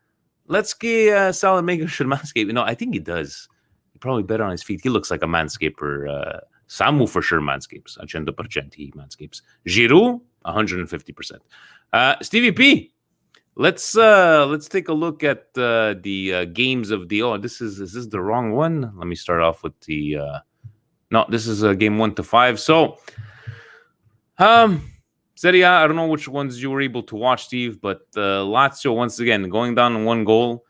let's get Sal Mega should manscape. I think he does. He probably better on his feet. He looks like a manscaper. Samu for sure manscapes. 100% he manscapes. Giroud, 150%. Stevie P, let's take a look at the games of the. Oh, is this the wrong one? Let me start off with the. No, this is game 1 to 5. So, Serie A, I don't know which ones you were able to watch, Steve, but Lazio once again going down 1 goal.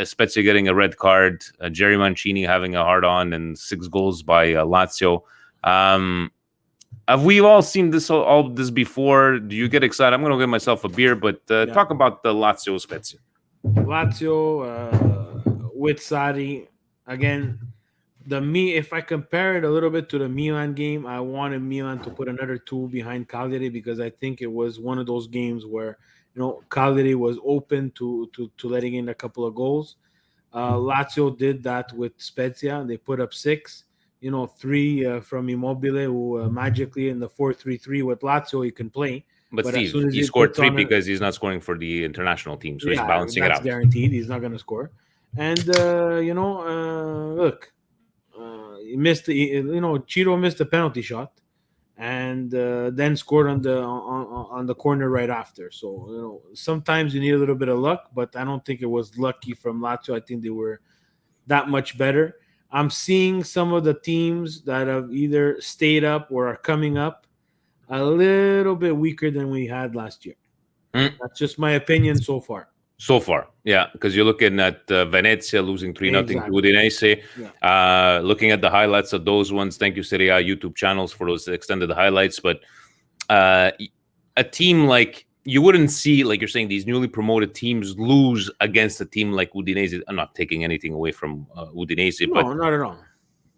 Spezia getting a red card. Jerry Mancini having a hard on and 6 goals by Lazio. Have we all seen all this before? Do you get excited? I'm going to get myself a beer, but talk about the Lazio Spezia. Lazio with Sarri again. If I compare it a little bit to the Milan game, I wanted Milan to put another 2 behind Cagliari because I think it was one of those games where Cagliari was open to letting in a couple of goals. Lazio did that with Spezia. They put up 6. 3 from Immobile, who magically in the 4-3-3 with Lazio he can play. But Steve, he scored 3 because he's not scoring for the international team, so he's balancing it out. That's guaranteed. He's not going to score. And look. He missed Ciro missed a penalty shot, and then scored on the corner right after. So sometimes you need a little bit of luck, but I don't think it was lucky from Lazio. I think they were that much better. I'm seeing some of the teams that have either stayed up or are coming up a little bit weaker than we had last year. That's just my opinion so far. So far, yeah, because you're looking at Venezia losing 3-0 to Udinese. Yeah. Looking at the highlights of those ones, thank you, Serie A YouTube channels for those extended highlights. But a team like you wouldn't see, like you're saying, these newly promoted teams lose against a team like Udinese. I'm not taking anything away from Udinese, no, not at all.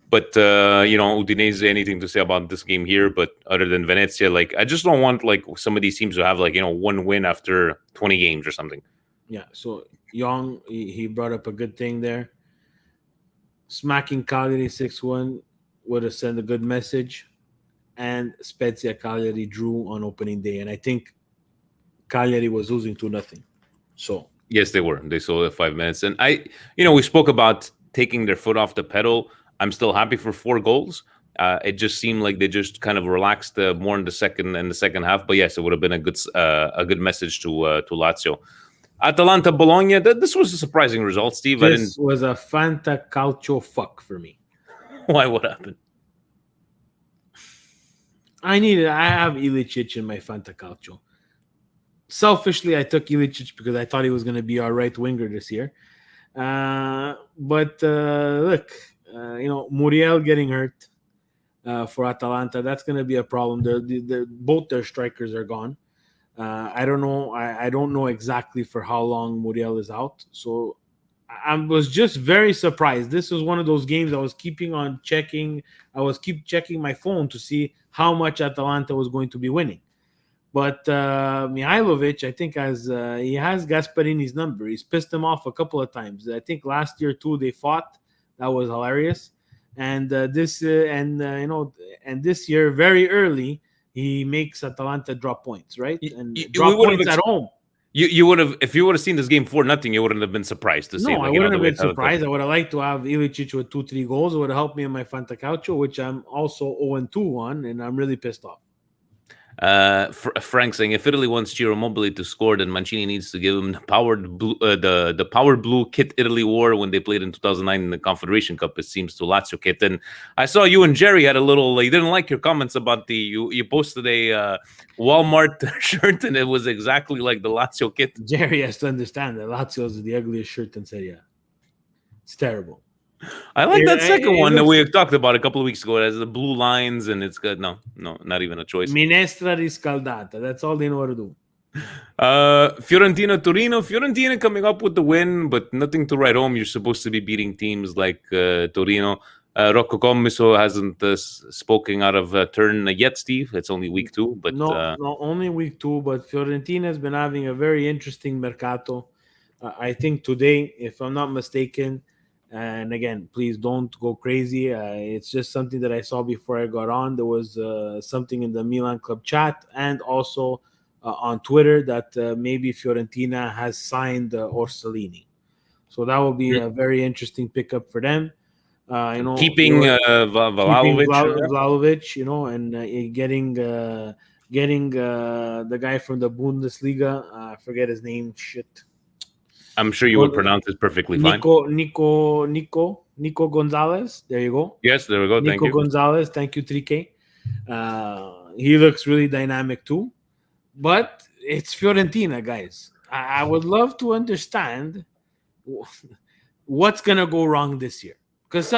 But Udinese, anything to say about this game here? But other than Venezia, I just don't want some of these teams to have 1 win after 20 games or something. Yeah, so Young, he brought up a good thing there. Smacking Cagliari 6-1 would have sent a good message. And Spezia Cagliari drew on opening day. And I think Cagliari was losing 2-0. So yes, they were. They saw 5 minutes. And we spoke about taking their foot off the pedal. I'm still happy for 4 goals. It just seemed like they just kind of relaxed more in the second half. But yes, it would have been a good message to Lazio. Atalanta Bologna. This was a surprising result, Steve. This was a fantacalcio fuck for me. Why? What happened? I have Ilicic in my fantacalcio. Selfishly, I took Ilicic because I thought he was going to be our right winger this year. But look, Muriel getting hurt for Atalanta, that's going to be a problem. Both their strikers are gone. I don't know. I don't know exactly for how long Muriel is out. So I was just very surprised. This was one of those games I was keeping on checking. I was checking my phone to see how much Atalanta was going to be winning. But Mihailovic, I think, he has Gasparini's number. He's pissed him off a couple of times. I think last year too they fought. That was hilarious. And this year, very early, he makes Atalanta drop points, right? And drop points at home. You would have, if you would have seen this game 4-0, you wouldn't have been surprised to see. No, I wouldn't have been surprised. I would have liked to have Ilicic with 2-3 goals. It would have helped me in my Fantacalcio, which I'm also 0-2 on, and I'm really pissed off. Frank saying if Italy wants Ciro Immobile to score, then Mancini needs to give him the powered blue kit Italy wore when they played in 2009 in the Confederation Cup. It seems to Lazio kit. And I saw you and Jerry had a little. You didn't like your comments about you posted a Walmart shirt and it was exactly like the Lazio kit. Jerry has to understand that Lazio is the ugliest shirt in Serie A. It's terrible. I like that second It one that looks- we talked about a couple of weeks ago. It has the blue lines, and it's good. No, not even a choice. Minestra riscaldata. That's all they know how to do. Fiorentina Torino. Fiorentina coming up with the win, but nothing to write home. You're supposed to be beating teams like Torino. Rocco Commisso hasn't spoken out of turn yet, Steve. It's only week 2, but No, only week 2. But Fiorentina has been having a very interesting mercato. I think today, if I'm not mistaken, and again, please don't go crazy. It's just something that I saw before I got on. There was something in the Milan club chat and also on Twitter that maybe Fiorentina has signed Orsolini. So that will be a very interesting pickup for them. keeping Vlahovic. Vlahovic, and getting the guy from the Bundesliga. I forget his name. Shit. I'm sure you would pronounce it perfectly fine. Nico Gonzalez. There you go. Yes, there we go. Thank Nico you. Gonzalez. Thank you, 3K. He looks really dynamic too. But it's Fiorentina, guys. I would love to understand what's going to go wrong this year. Because,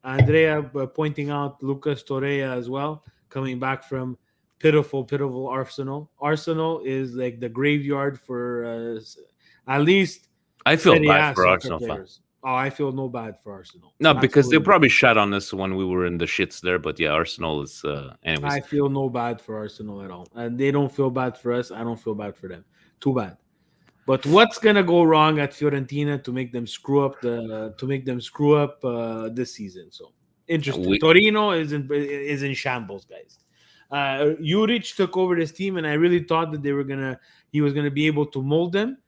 Andrea pointing out Lucas Torreira as well, coming back from pitiful Arsenal. Arsenal is like the graveyard for at least I feel Serie bad A for soccer Arsenal players. fans. Oh, I feel no bad for Arsenal. No, because they Absolutely. probably shat on us when we were in the shits there. But yeah, Arsenal is anyways. I feel no bad for Arsenal at all. And they don't feel bad for us. I don't feel bad for them. Too bad. But what's gonna go wrong at Fiorentina to make them screw up this season? So interesting. Torino is in shambles, guys. Juric took over this team, and I really thought that he was gonna be able to mold them.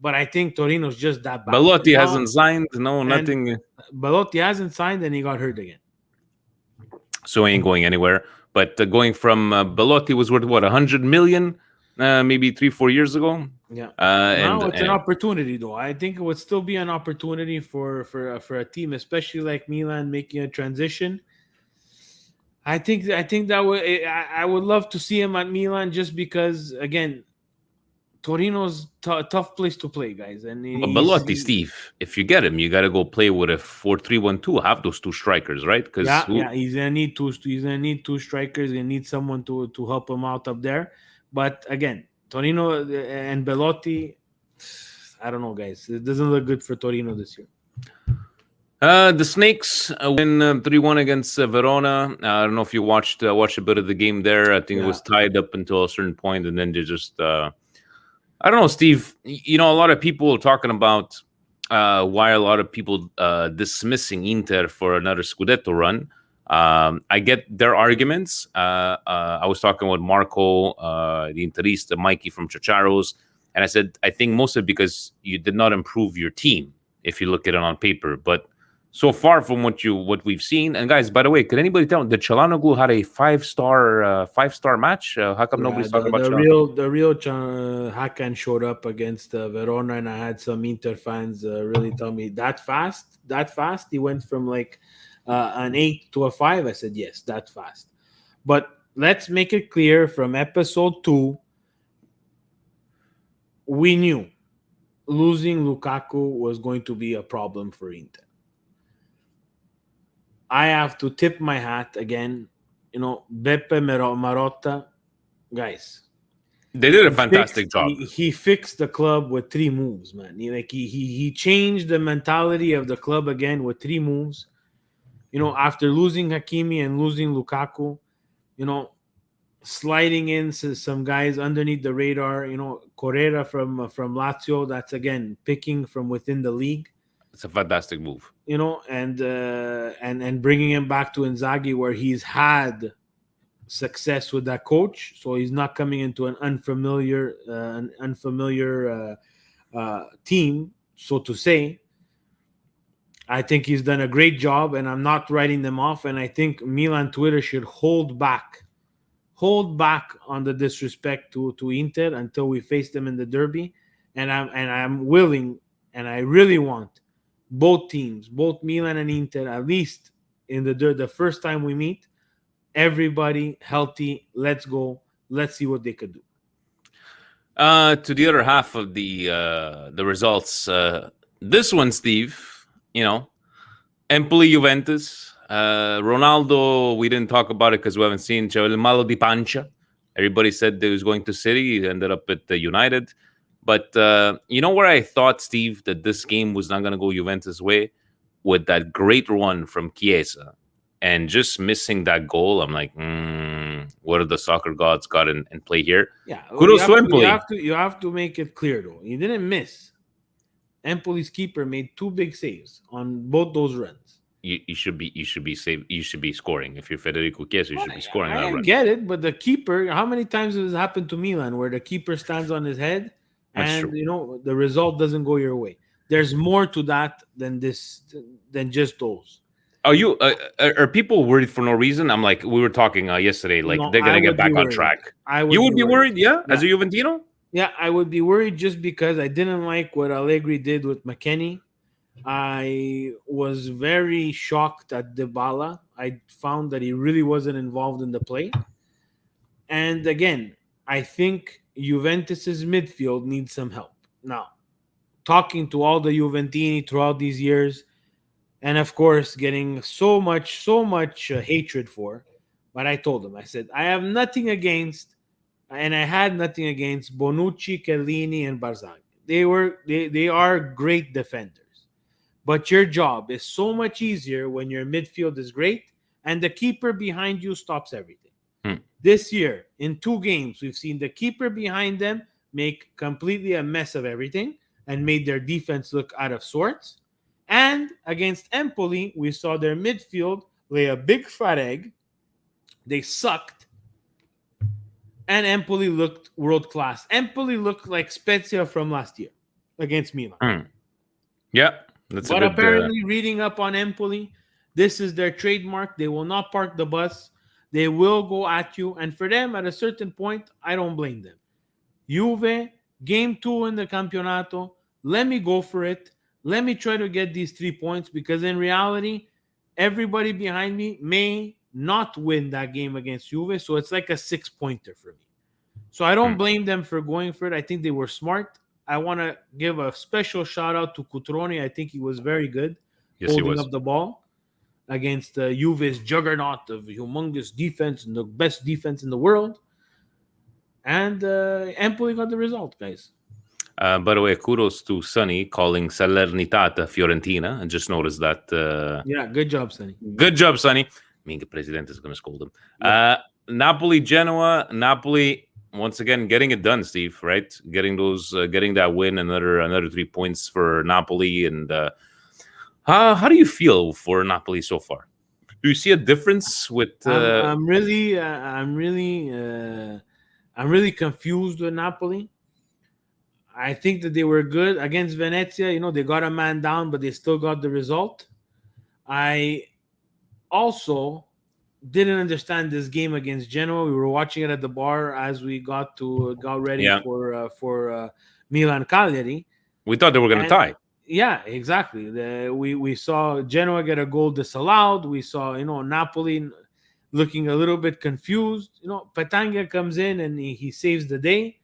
But I think Torino's just that bad. Belotti hasn't signed. No, nothing. Belotti hasn't signed, and he got hurt again. So he ain't going anywhere. But going from Belotti was worth what, 100 million, maybe 3-4 years ago. Yeah. Now it's an opportunity, though. I think it would still be an opportunity for a team, especially like Milan making a transition. I think that I would love to see him at Milan just because, again, Torino's a tough place to play, guys. And Belotti, Steve, if you get him, you got to go play with a 4-3-1-2. Have those two strikers, right? He's gonna need two. He's gonna need two strikers. He's gonna need someone to help him out up there. But again, Torino and Belotti, I don't know, guys. It doesn't look good for Torino this year. The Snakes win 3-1 against Verona. I don't know if you watched a bit of the game there. I think it was tied up until a certain point, and then they just. I don't know, Steve. A lot of people talking about why a lot of people dismissing Inter for another Scudetto run. I get their arguments. I was talking with Marco, the Interista, Mikey from Chacharos, and I said, I think mostly because you did not improve your team if you look at it on paper. But so far from what we've seen, and guys, by the way, could anybody tell? Did Çalhanoğlu had a five-star match? How come nobody's talking about Çalhanoğlu? The real Hakan showed up against Verona, and I had some Inter fans really tell me that fast. He went from like an 8 to a 5. I said yes, that fast. But let's make it clear from episode 2, we knew losing Lukaku was going to be a problem for Inter. I have to tip my hat again. Beppe Marotta, guys. They did a fantastic job. He fixed the club with 3 moves, man. He changed the mentality of the club again with 3 moves. After losing Hakimi and losing Lukaku, sliding in some guys underneath the radar. Correa from Lazio. That's again picking from within the league. It's a fantastic move. And bringing him back to Inzaghi, where he's had success with that coach, so he's not coming into an unfamiliar team, so to say. I think he's done a great job, and I'm not writing them off. And I think Milan Twitter should hold back on the disrespect to Inter until we face them in the derby. And I'm willing, and I really want both teams, both Milan and Inter, at least in the first time we meet, everybody healthy. Let's go. Let's see what they could do. To the other half of the results, this one, Steve, you know, Empoli, Juventus, Ronaldo. We didn't talk about it because we haven't seen. C'è il malo di pancia. Everybody said he was going to City. He ended up at United. But you know where I thought, Steve, that this game was not going to go Juventus' way? With that great run from Chiesa and just missing that goal. I'm like, what are the soccer gods got in play here? Yeah, Kudos to Empoli. You have to make it clear though. He didn't miss. Empoli's keeper made 2 big saves on both those runs. You should be safe. You should be scoring. If you're Federico Chiesa, you should be scoring that I run. get it, but the keeper. How many times has it happened to Milan where the keeper stands on his head That's and true. the result doesn't go your way? There's more to that than just those. Are people worried for no reason? I'm like, we were talking yesterday, like No, they're gonna I get would back be on worried. track. I You would be worried, yeah, as a Yeah. Juventino. Yeah, I would be worried just because I didn't like what Allegri did with McKennie. I was very shocked at Dybala. I found that he really wasn't involved in the play. And again, I think Juventus's midfield needs some help. Now, talking to all the Juventini throughout these years, and of course, getting so much hatred for, but I told them, I said, I have nothing against, and I had nothing against Bonucci, Chiellini, and Barzagli. They are great defenders. But your job is so much easier when your midfield is great and the keeper behind you stops everything. This year, in 2 games, we've seen the keeper behind them make completely a mess of everything and made their defense look out of sorts. And against Empoli, we saw their midfield lay a big fat egg. They sucked. And Empoli looked world class. Empoli looked like Spezia from last year against Milan. Yeah. But apparently, reading up on Empoli, this is their trademark. They will not park the bus. They will go at you. And for them, at a certain point, I don't blame them. Juve, game 2 in the Campionato. Let me go for it. Let me try to get these 3 points because in reality, everybody behind me may not win that game against Juve. So it's like a 6-pointer for me. So I don't blame them for going for it. I think they were smart. I want to give a special shout out to Cutrone. I think he was very good holding up the ball against Juve's juggernaut of humongous defense and the best defense in the world. And Empoli got the result, guys. By the way, kudos to Sonny calling Salernitana Fiorentina. And just noticed that. Yeah, good job, Sonny. Good job, Sonny. I mean, the president is going to scold him. Yeah. Napoli, Genoa. Napoli, once again, getting it done, Steve, right? Getting that win, another 3 points for Napoli. And how do you feel for Napoli so far? Do you see a difference with? I'm really confused with Napoli. I think that they were good against Venezia. They got a man down, but they still got the result. I also didn't understand this game against Genoa. We were watching it at the bar as we got ready for Milan Cagliari. We thought they were going to tie. Yeah, exactly. We saw Genoa get a goal disallowed. We saw Napoli looking a little bit confused. Petagna comes in and he saves the day.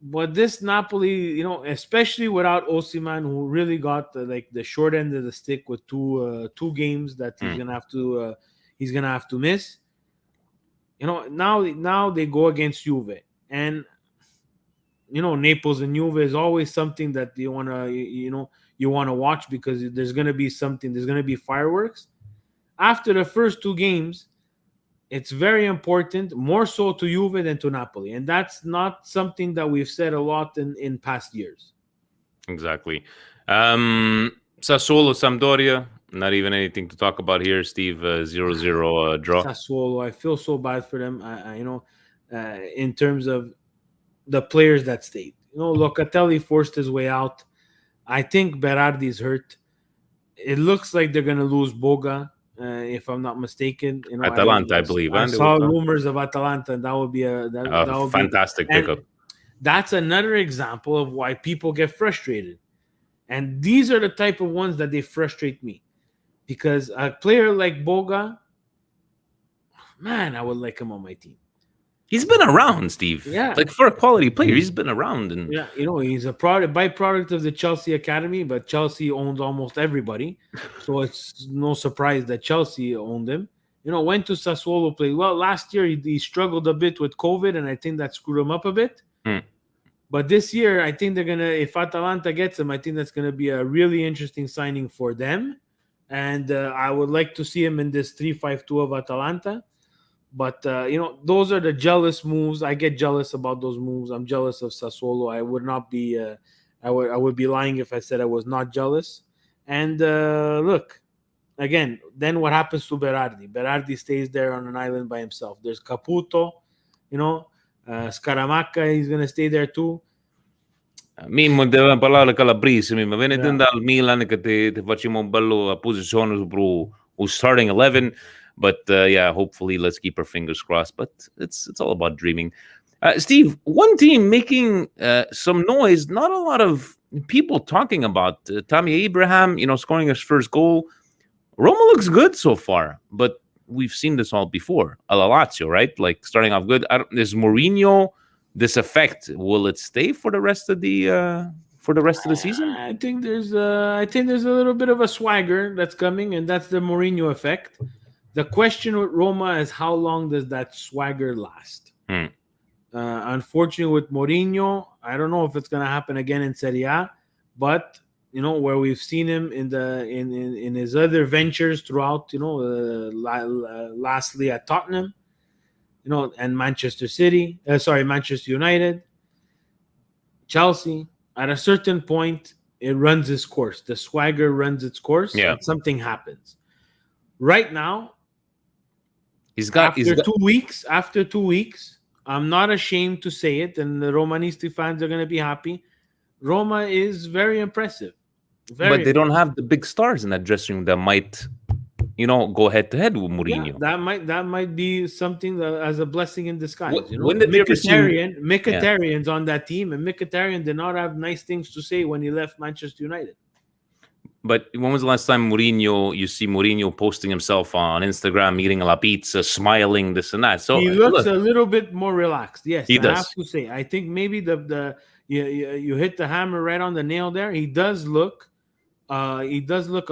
But this Napoli, especially without Osimhen, who really got the short end of the stick with two games that he's gonna have to miss. Now they go against Juve, and Naples and Juve is always something that you wanna watch because there's gonna be fireworks. After the first 2 games, it's very important, more so to Juve than to Napoli. And that's not something that we've said a lot in past years. Exactly. Sassuolo, Sampdoria, not even anything to talk about here, Steve. 0-0 draw. Sassuolo, I feel so bad for them. In terms of the players that stayed. Locatelli forced his way out. I think Berardi's hurt. It looks like they're going to lose Boga. If I'm not mistaken, Atalanta, I believe. I saw rumors of Atalanta, and that would be a fantastic pickup. That's another example of why people get frustrated, and these are the type of ones that they frustrate me, because a player like Boga, man, I would like him on my team. He's been around, Steve. Yeah. Like for a quality player, he's been around. And Yeah, he's a byproduct of the Chelsea academy, but Chelsea owns almost everybody, so it's no surprise that Chelsea owned him. Went to Sassuolo, played well last year. He struggled a bit with COVID, and I think that screwed him up a bit. But this year, I think they're gonna. If Atalanta gets him, I think that's gonna be a really interesting signing for them, and I would like to see him in this 3-5-2 of Atalanta. But those are the jealous moves. I get jealous about those moves. I'm jealous of Sassuolo. I would not be. I would be lying if I said I was not jealous. And look, again, then what happens to Berardi? Berardi stays there on an island by himself. There's Caputo, Scaramacca. He's gonna stay there too. Mimmo deve parlare calabrese, Mimmo. Venite dal Milan che ti facciamo un bello a posizione su starting 11. But hopefully let's keep our fingers crossed. But it's all about dreaming. Steve, one team making some noise, not a lot of people talking about. Tammy Abraham, scoring his first goal. Roma looks good so far, but we've seen this all before. Lazio, right? Like starting off good. Is Mourinho this effect? Will it stay for the rest of the season? I think there's a little bit of a swagger that's coming, and that's the Mourinho effect. The question with Roma is how long does that swagger last? Unfortunately, with Mourinho, I don't know if it's going to happen again in Serie A, but where we've seen him in his other ventures throughout, lastly at Tottenham, and Manchester United, Chelsea. At a certain point, it runs its course. The swagger runs its course. Yeah. And something happens. Right now, after 2 weeks, I'm not ashamed to say it, and the Romanisti fans are going to be happy. Roma is very impressive. But they don't have the big stars in that dressing room that might, go head to head with Mourinho. Yeah, that might be something as a blessing in disguise. When did you ever see Mkhitaryan's on that team, and Mkhitaryan did not have nice things to say when he left Manchester United. But when was the last time you see Mourinho posting himself on Instagram, eating a pizza, smiling, this and that? So he looks a little bit more relaxed. Yes, he does. I have to say. I think maybe you hit the hammer right on the nail there. He does look a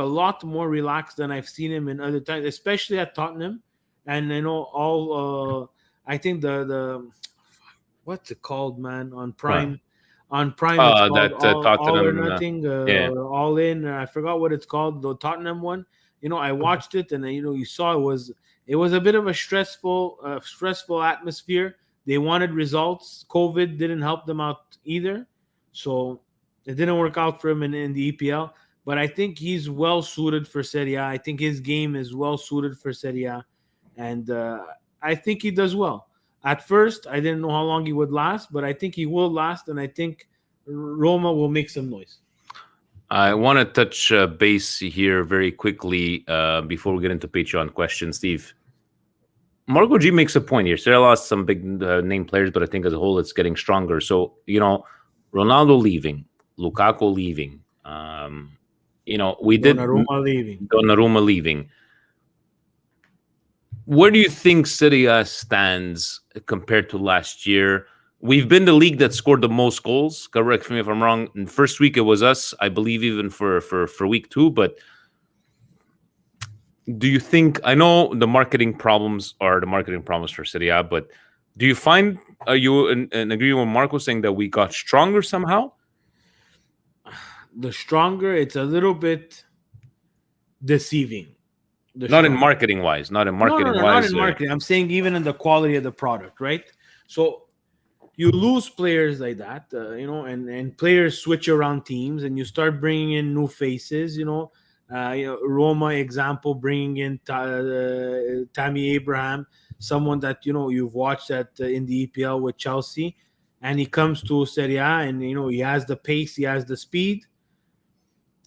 lot more relaxed than I've seen him in other times, especially at Tottenham. And I think the what's it called, man, on Prime. Right. On Prime, it's called all or nothing, all in. I forgot what it's called, the Tottenham one. I watched it, and you saw it was a bit of a stressful atmosphere. They wanted results. COVID didn't help them out either, so it didn't work out for him in the EPL. But I think he's well suited for Serie A. I think his game is well suited for Serie A, and I think he does well. At first, I didn't know how long he would last, but I think he will last, and I think Roma will make some noise. I want to touch base here very quickly before we get into Patreon questions, Steve. Marco G makes a point here. Serie A lost some big name players, but I think as a whole, it's getting stronger. So, Ronaldo leaving, Lukaku leaving, Donnarumma leaving. Where do you think Serie A stands compared to last year? We've been the league that scored the most goals. Correct me if I'm wrong. In first week, it was us. I believe even for week 2. But do you think? I know the marketing problems are the marketing problems for Serie A, but do you find? Are you in agreement with Marco saying that we got stronger somehow? The stronger, it's a little bit deceiving. Not in marketing wise. Not in marketing. I'm saying even in the quality of the product, right? So you lose players like that, and players switch around teams, and you start bringing in new faces. Roma example, bringing in Tammy Abraham, someone that you've watched in the EPL with Chelsea, and he comes to Serie A, and he has the pace, he has the speed.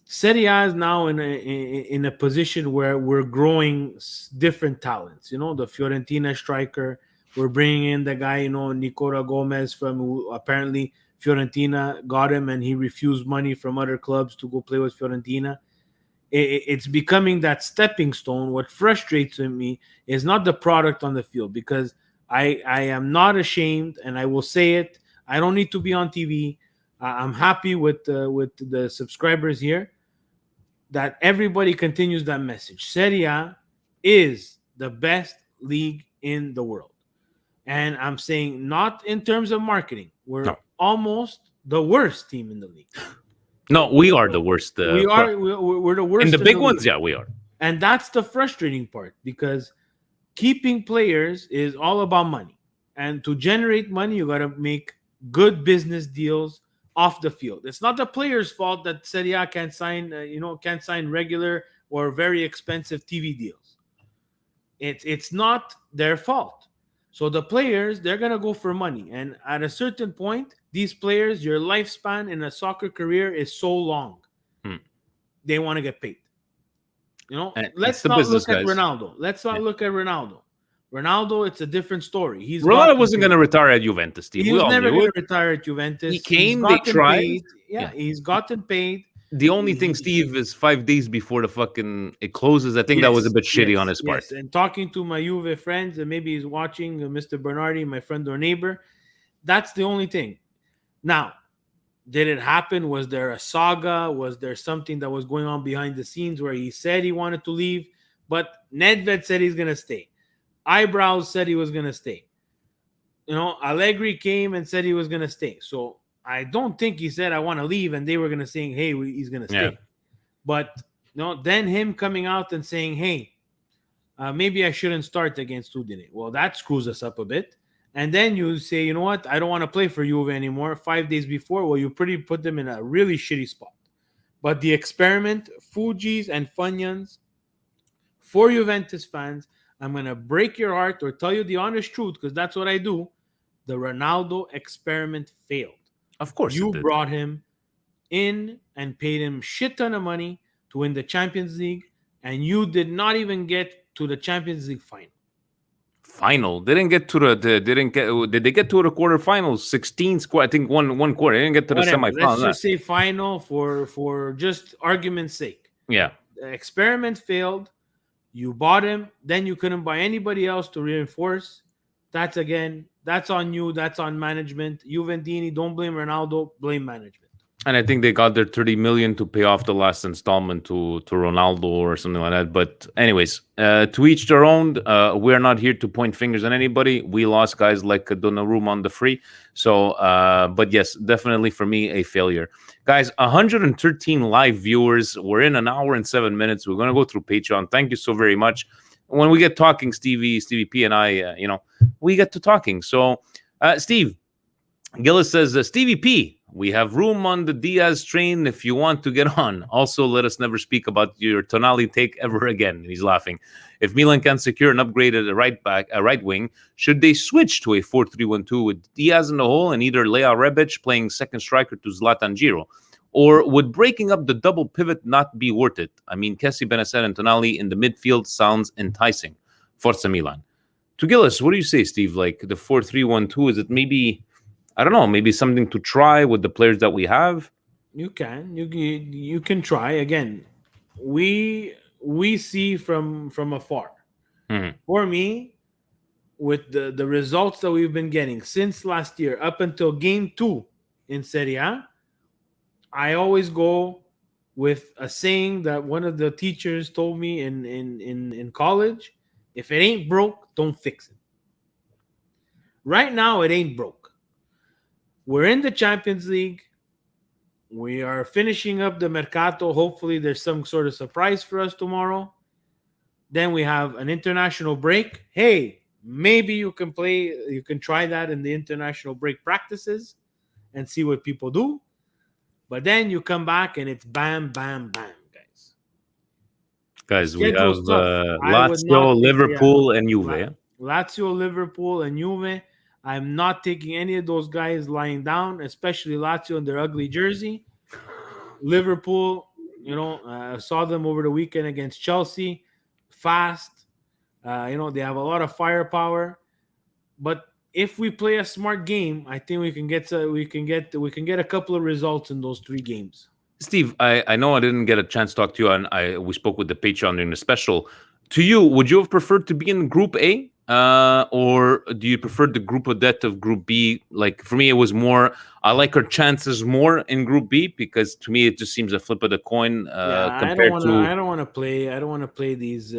Serie A is now in a position where we're growing different talents. The Fiorentina striker, we're bringing in the guy, Nicola Gomez who apparently Fiorentina got him, and he refused money from other clubs to go play with Fiorentina. It's becoming that stepping stone. What frustrates me is not the product on the field, because I am not ashamed, and I will say it. I don't need to be on TV. I'm happy with the subscribers here that everybody continues that message. Serie A is the best league in the world. And I'm saying not in terms of marketing. We're almost the worst team in the league. No, we are the worst. We're the worst. In the big ones, league. yeah, we are. And that's the frustrating part, because keeping players is all about money. And to generate money, you got to make good business deals off the field. It's not the players' fault that Serie A can't sign, can't sign regular or very expensive TV deals. It's not their fault. So the players, they're going to go for money. And at a certain point, these players, your lifespan in a soccer career is so long. They want to get paid. Let's not look at Ronaldo. Let's not look at Ronaldo. Ronaldo, it's a different story. Ronaldo wasn't going to retire at Juventus, Steve. He was never going to retire at Juventus. He came, they tried. Paid. Yeah, he's gotten paid. The only thing, Steve, is 5 days before it closes. I think that was a bit shitty on his part. And talking to my Juve friends, and maybe he's watching, Mr. Bernardi, my friend or neighbor, that's the only thing. Now, did it happen? Was there a saga? Was there something that was going on behind the scenes where he said he wanted to leave? But Nedved said he's going to stay. Eyebrows said he was going to stay. Allegri came and said he was going to stay. So I don't think he said, I want to leave, and they were going to say, hey, he's going to stay. Yeah. But then him coming out and saying, hey, maybe I shouldn't start against Udine. Well, that screws us up a bit. And then you say, you know what? I don't want to play for Juve anymore. 5 days before, well, you put them in a really shitty spot. But the experiment, Fuji's and Funyuns, for Juventus fans, I'm going to break your heart or tell you the honest truth, because that's what I do. The Ronaldo experiment failed. Of course you brought him in and paid him shit ton of money to win the Champions League, and you did not even get to the Champions League final. They didn't get to did they get to the quarterfinals? 16 squad, I think one quarter. They didn't get to the semifinal. Let's just say final for just argument's sake. Yeah. The experiment failed. You bought him, then you couldn't buy anybody else to reinforce. That's on you. That's on management. Juventini, don't blame Ronaldo, blame management. And I think they got their 30 million to pay off the last installment to Ronaldo or something like that. But anyways, to each their own. We're not here to point fingers at anybody. We lost guys like Donnarumma on the free. So, but yes, definitely for me, a failure. Guys, 113 live viewers. We're in an hour and 7 minutes. We're going to go through Patreon. Thank you so very much. When we get talking, Stevie P and I, we get to talking. So, Steve, Gillis says, Stevie P, we have room on the Diaz train if you want to get on. Also, let us never speak about your Tonali take ever again. And he's laughing. If Milan can secure an upgraded right wing, should they switch to a 4-3-1-2 with Diaz in the hole and either Lea Rebic playing second striker to Zlatan Giro? Or would breaking up the double pivot not be worth it? I mean, Kessie, Benacer, and Tonali in the midfield sounds enticing. Forza Milan. To Gillis, what do you say, Steve? Like the 4-3-1-2, is it maybe... I don't know, maybe something to try with the players that we have? You can try. Again, we see from afar. Mm-hmm. For me, with the results that we've been getting since last year up until game 2 in Serie A, I always go with a saying that one of the teachers told me in college: if it ain't broke, don't fix it. Right now, it ain't broke. We're in the Champions League. We are finishing up the Mercato. Hopefully, there's some sort of surprise for us tomorrow. Then we have an international break. Hey, maybe you can try that in the international break practices and see what people do. But then you come back and it's bam, bam, bam, guys. Guys, we have Lazio, Liverpool, and Juve. Lazio, Liverpool, and Juve. I'm not taking any of those guys lying down, especially Lazio in their ugly jersey. Liverpool, saw them over the weekend against Chelsea. Fast. They have a lot of firepower. But if we play a smart game, I think we can get a couple of results in those 3 games. Steve, I know I didn't get a chance to talk to you, and we spoke with the Patreon during the special. To you, would you have preferred to be in Group A Or do you prefer the Grupo Det of Group B? Like for me, it was more. I like our chances more in Group B because to me it just seems a flip of the coin compared to. I don't want to play. I don't want to play these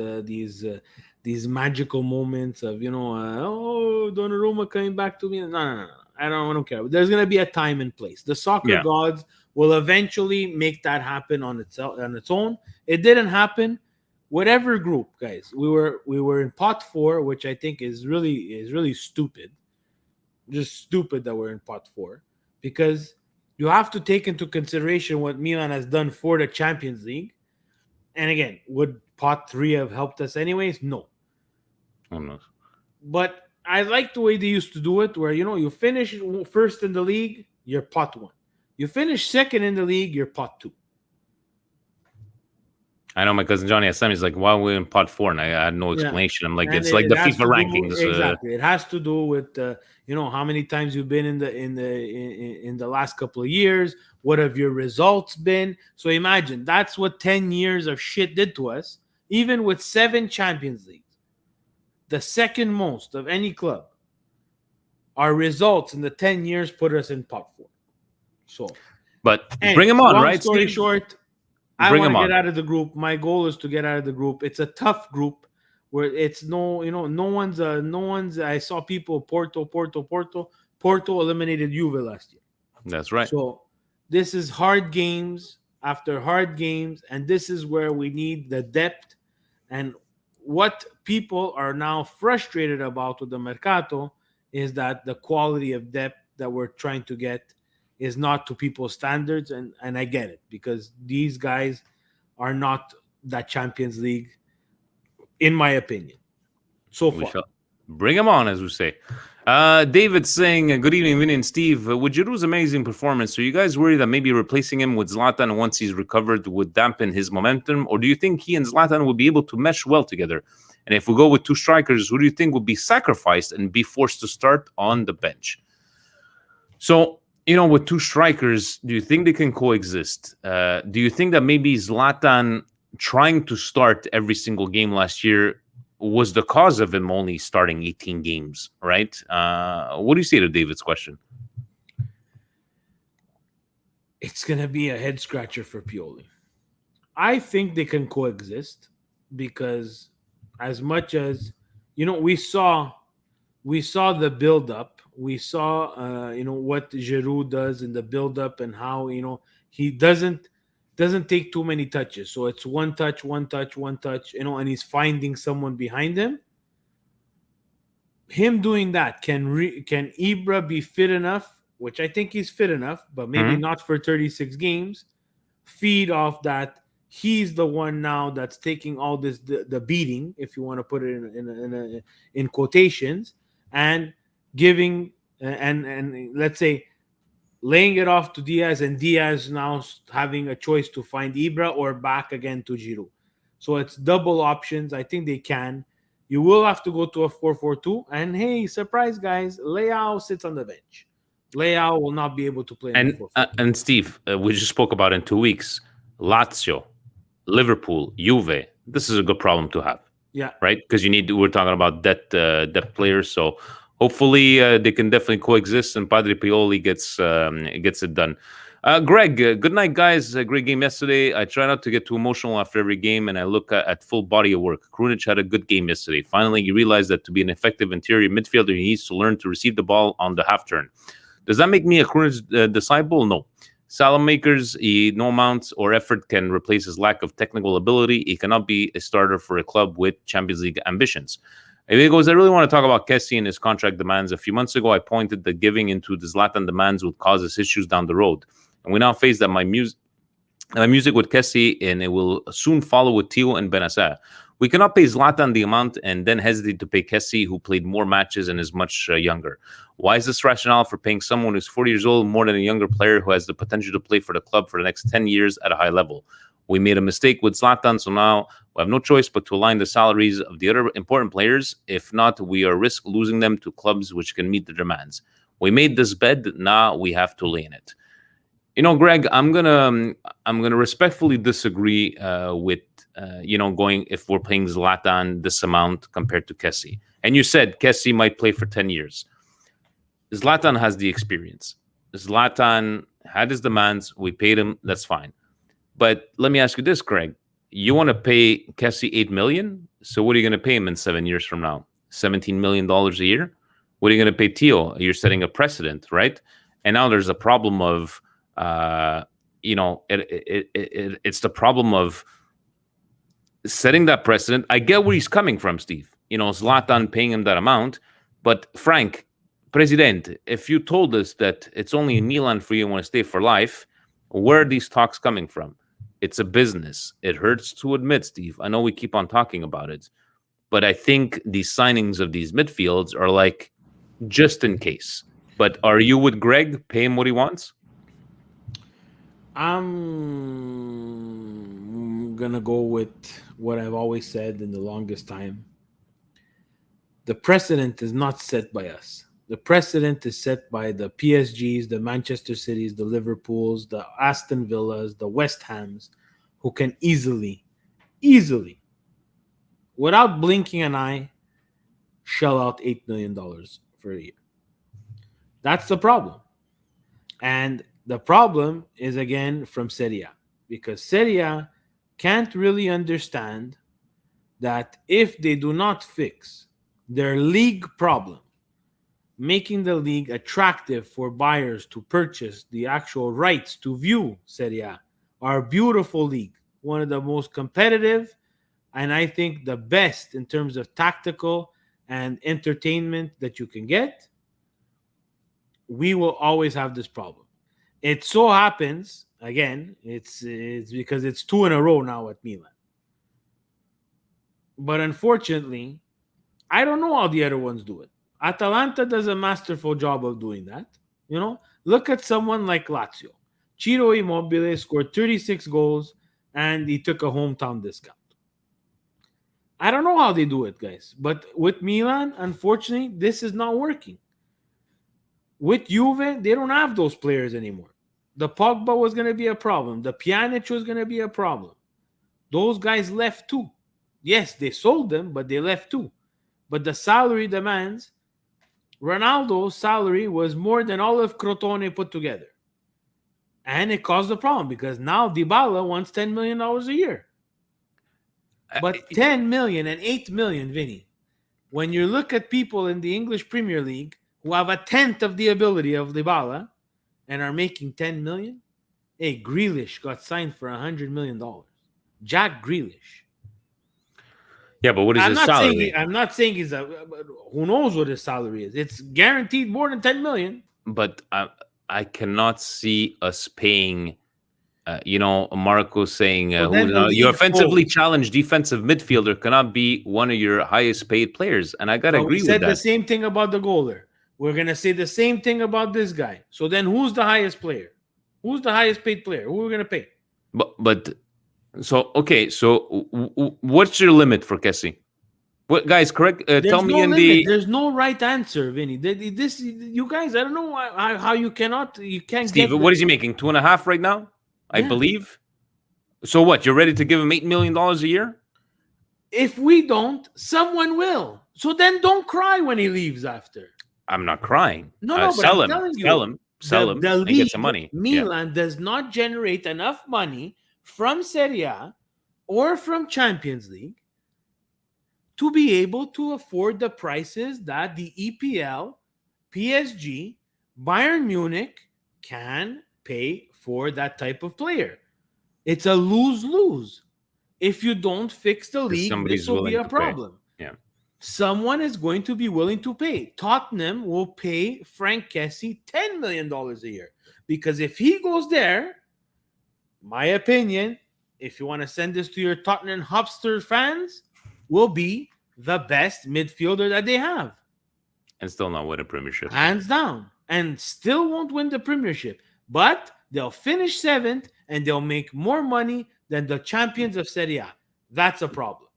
magical moments of Donnarumma coming back to me. No, no, no, no. I don't care. There's gonna be a time and place. The soccer gods will eventually make that happen on its own. It didn't happen. Whatever group, guys, we were in pot 4, which I think is really stupid. Just stupid that we're in pot 4 because you have to take into consideration what Milan has done for the Champions League. And again, would pot 3 have helped us anyways? No. Almost. But I like the way they used to do it, where you finish first in the league, you're pot 1. You finish second in the league, you're pot 2. I know my cousin Johnny asked me, he's like, why are we in pot 4? And I had no explanation. I'm like, And it's like the FIFA rankings. Exactly. It has to do with how many times you've been in the last couple of years. What have your results been? So imagine that's what 10 years of shit did to us. Even with 7 Champions Leagues, the second most of any club, our results in the 10 years put us in pot 4. So, but bring them on, long right? Story Steve? short, I want to get out of the group. My goal is to get out of the group. It's a tough group where it's no one's. I saw people Porto eliminated Juve last year. That's right. So this is hard games after hard games, and this is where we need the depth. And what people are now frustrated about with the Mercato is that the quality of depth that we're trying to get is not to people's standards, and I get it because these guys are not that Champions League, in my opinion. So far, bring them on, as we say. David saying, "Good evening, Vinny and Steve. With Giroud's amazing performance, are you guys worried that maybe replacing him with Zlatan once he's recovered would dampen his momentum, or do you think he and Zlatan will be able to mesh well together? And if we go with 2 strikers, who do you think would be sacrificed and be forced to start on the bench?" So, with 2 strikers, do you think they can coexist? Do you think that maybe Zlatan trying to start every single game last year was the cause of him only starting 18 games, right? What do you say to David's question? It's going to be a head scratcher for Pioli. I think they can coexist because as much as, we saw the build-up. We saw, what Giroud does in the build-up and how, he doesn't take too many touches. So it's one touch, and he's finding someone behind him. Him doing that, can Ibra be fit enough, which I think he's fit enough, but maybe not for 36 games, feed off that. He's the one now that's taking all this, the beating, if you want to put it in quotations, and giving and let's say laying it off to Diaz, and Diaz now having a choice to find Ibra or back again to Giroud. So it's double options. I think they can. You will have to go to a 4-4-2. And hey, surprise, guys, Leao sits on the bench. Leao will not be able to play. And Steve, we just spoke about in 2 weeks, Lazio, Liverpool, Juve. This is a good problem to have. Yeah. Right? Because we're talking about depth players. So hopefully they can definitely coexist and Padre Pioli gets it done. Greg, good night, guys. A great game yesterday. I try not to get too emotional after every game, and I look at full body of work. Krunic had a good game yesterday. Finally, he realized that to be an effective interior midfielder, he needs to learn to receive the ball on the half turn. Does that make me a Krunic disciple? No. Salamakers, no amounts or effort can replace his lack of technical ability. He cannot be a starter for a club with Champions League ambitions. He goes, I really want to talk about Kessie and his contract demands. A few months ago, I pointed that giving into the Zlatan demands would cause us issues down the road. And we now face that my music with Kessie, and it will soon follow with Tio and Benacer. We cannot pay Zlatan the amount and then hesitate to pay Kessie, who played more matches and is much younger. Why is this rationale for paying someone who's 40 years old more than a younger player who has the potential to play for the club for the next 10 years at a high level? We made a mistake with Zlatan, so now we have no choice but to align the salaries of the other important players. If not, we are risk losing them to clubs which can meet the demands. We made this bed, now we have to lay in it. Greg, I'm gonna respectfully disagree with going if we're paying Zlatan this amount compared to Kessie. And you said Kessie might play for 10 years. Zlatan has the experience. Zlatan had his demands. We paid him. That's fine. But let me ask you this, Greg. You want to pay Kessie $8 million? So what are you going to pay him in 7 years from now? $17 million a year? What are you going to pay Theo? You're setting a precedent, right? And now there's a problem of, it's the problem of setting that precedent. I get where he's coming from, Steve. Zlatan paying him that amount. But Frank, President, if you told us that it's only in Milan for you and want to stay for life, where are these talks coming from? It's a business. It hurts to admit, Steve. I know we keep on talking about it. But I think these signings of these midfields are like just in case. But are you with Greg? Pay him what he wants? I'm going to go with what I've always said in the longest time. The precedent is not set by us. The precedent is set by the PSGs, the Manchester Cities, the Liverpools, the Aston Villas, the West Hams, who can easily, without blinking an eye, shell out $8 million for a year. That's the problem. And the problem is, again, from Serie A. Because Serie A can't really understand that if they do not fix their league problem, making the league attractive for buyers to purchase the actual rights to view Serie A, our beautiful league, one of the most competitive, and I think the best in terms of tactical and entertainment that you can get, we will always have this problem. It so happens, again, it's because it's 2 in a row now at Milan. But unfortunately, I don't know how the other ones do it. Atalanta does a masterful job of doing that. Look at someone like Lazio. Ciro Immobile scored 36 goals and he took a hometown discount. I don't know how they do it, guys. But with Milan, unfortunately, this is not working. With Juve, they don't have those players anymore. The Pogba was going to be a problem. The Pjanic was going to be a problem. Those guys left too. Yes, they sold them, but they left too. But the salary demands, Ronaldo's salary was more than all of Crotone put together. And it caused a problem because now Dybala wants $10 million a year. But 10 million and 8 million, Vinny, when you look at people in the English Premier League who have a tenth of the ability of Dybala and are making 10 million, hey, Grealish got signed for $100 million. Jack Grealish. Yeah, but what is his salary? I'm not saying he's who knows what his salary is. It's guaranteed more than 10 million. But I cannot see us paying, Marco saying, your offensively challenged defensive midfielder cannot be one of your highest paid players. And I got to agree with that. We said the same thing about the goaler. We're going to say the same thing about this guy. So then who's the highest player? Who's the highest paid player? Who are we going to pay? So what's your limit for Kessie? What, guys, correct? Tell me There's no right answer, Vinny. You guys, I don't know how you can't. Steve, what is he making? 2.5 right now, I believe. So what? You're ready to give him $8 million a year? If we don't, someone will. So then don't cry when he leaves after. I'm not crying. No, sell him. Sell him. The and league, get some money. Milan does not generate enough money from Serie A or from Champions League to be able to afford the prices that the EPL, PSG, Bayern Munich can pay for that type of player. It's a lose-lose. If you don't fix the league, this will be a problem. Yeah. Someone is going to be willing to pay. Tottenham will pay Frank Kessie $10 million a year. Because if he goes there, my opinion, if you want to send this to your Tottenham Hotspur fans, will be the best midfielder that they have. And still not win a Premiership. Hands down. And still won't win the Premiership. But they'll finish 7th and they'll make more money than the champions of Serie A. That's a problem.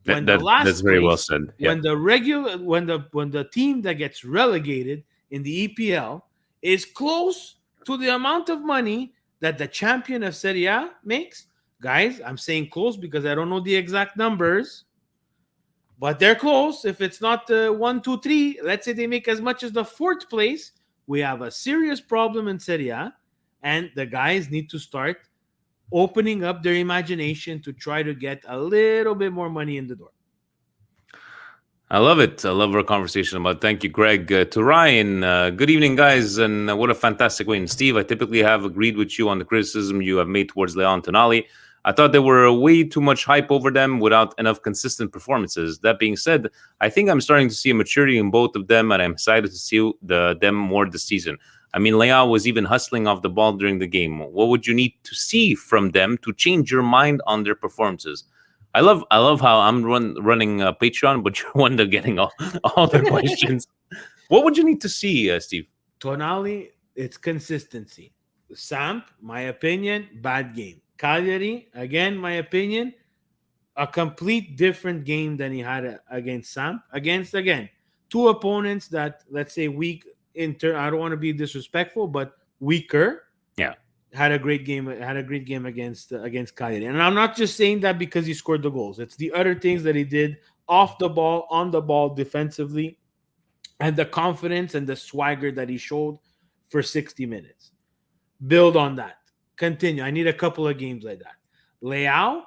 That's very well said. Yeah. When the team that gets relegated in the EPL is close to the amount of money that the champion of Serie A makes, guys, I'm saying close because I don't know the exact numbers, but they're close. If it's not 1, 2, 3, let's say they make as much as the 4th place, we have a serious problem in Serie A, and the guys need to start opening up their imagination to try to get a little bit more money in the door. I love it. I love our conversation about it. Thank you, Greg. To Ryan, good evening, guys, and what a fantastic win. Steve, I typically have agreed with you on the criticism you have made towards Leon Tonali. I thought there were way too much hype over them without enough consistent performances. That being said, I think I'm starting to see a maturity in both of them, and I'm excited to see them more this season. I mean, Leao was even hustling off the ball during the game. What would you need to see from them to change your mind on their performances? I love how I'm running Patreon, but you're one that getting all the questions. What would you need to see, Steve? Tonali, it's consistency. Samp, my opinion, bad game. Cagliari, again, my opinion, a complete different game than he had against Samp. Again, two opponents that, let's say, weak. I don't want to be disrespectful, but weaker. Yeah. Had a great game against Cagliari. And I'm not just saying that because he scored the goals. It's the other things that he did off the ball, on the ball, defensively, and the confidence and the swagger that he showed for 60 minutes. Build on that. Continue. I need a couple of games like that. Leao,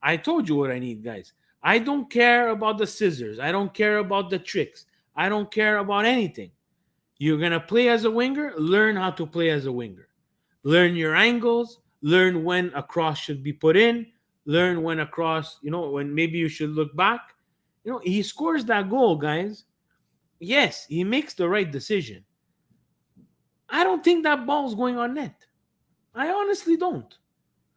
I told you what I need, guys. I don't care about the scissors. I don't care about the tricks. I don't care about anything. You're going to play as a winger, learn how to play as a winger. Learn your angles, learn when a cross should be put in, learn when a cross, when maybe you should look back. He scores that goal, guys. Yes, he makes the right decision. I don't think that ball's going on net. I honestly don't.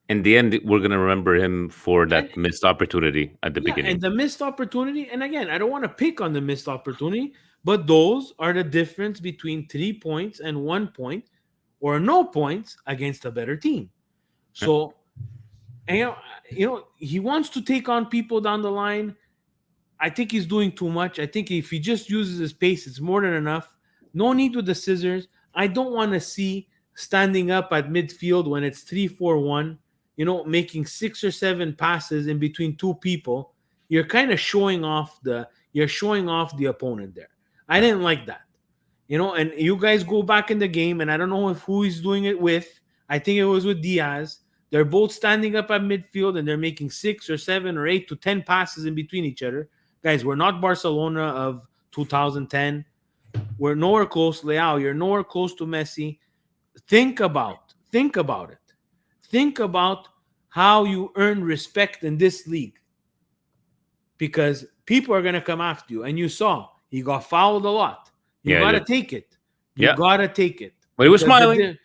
In the end, we're going to remember him for that missed opportunity at the beginning. And the missed opportunity, and again, I don't want to pick on the missed opportunity, but those are the difference between 3 points and 1 point or no points against a better team. So, and, he wants to take on people down the line. I think he's doing too much. I think if he just uses his pace, it's more than enough. No need with the scissors. I don't want to see standing up at midfield when it's 3-4-1, making 6 or 7 passes in between 2 people. You're kind of showing off the opponent there. I didn't like that. And you guys go back in the game, and I don't know who he's doing it with. I think it was with Diaz. They're both standing up at midfield, and they're making 6 or 7 or 8 to 10 passes in between each other. Guys, we're not Barcelona of 2010. We're nowhere close. Leao, you're nowhere close to Messi. Think about it. Think about how you earn respect in this league. Because people are going to come after you. And you saw, he got fouled a lot. You got to take it. You got to take it. But he was smiling.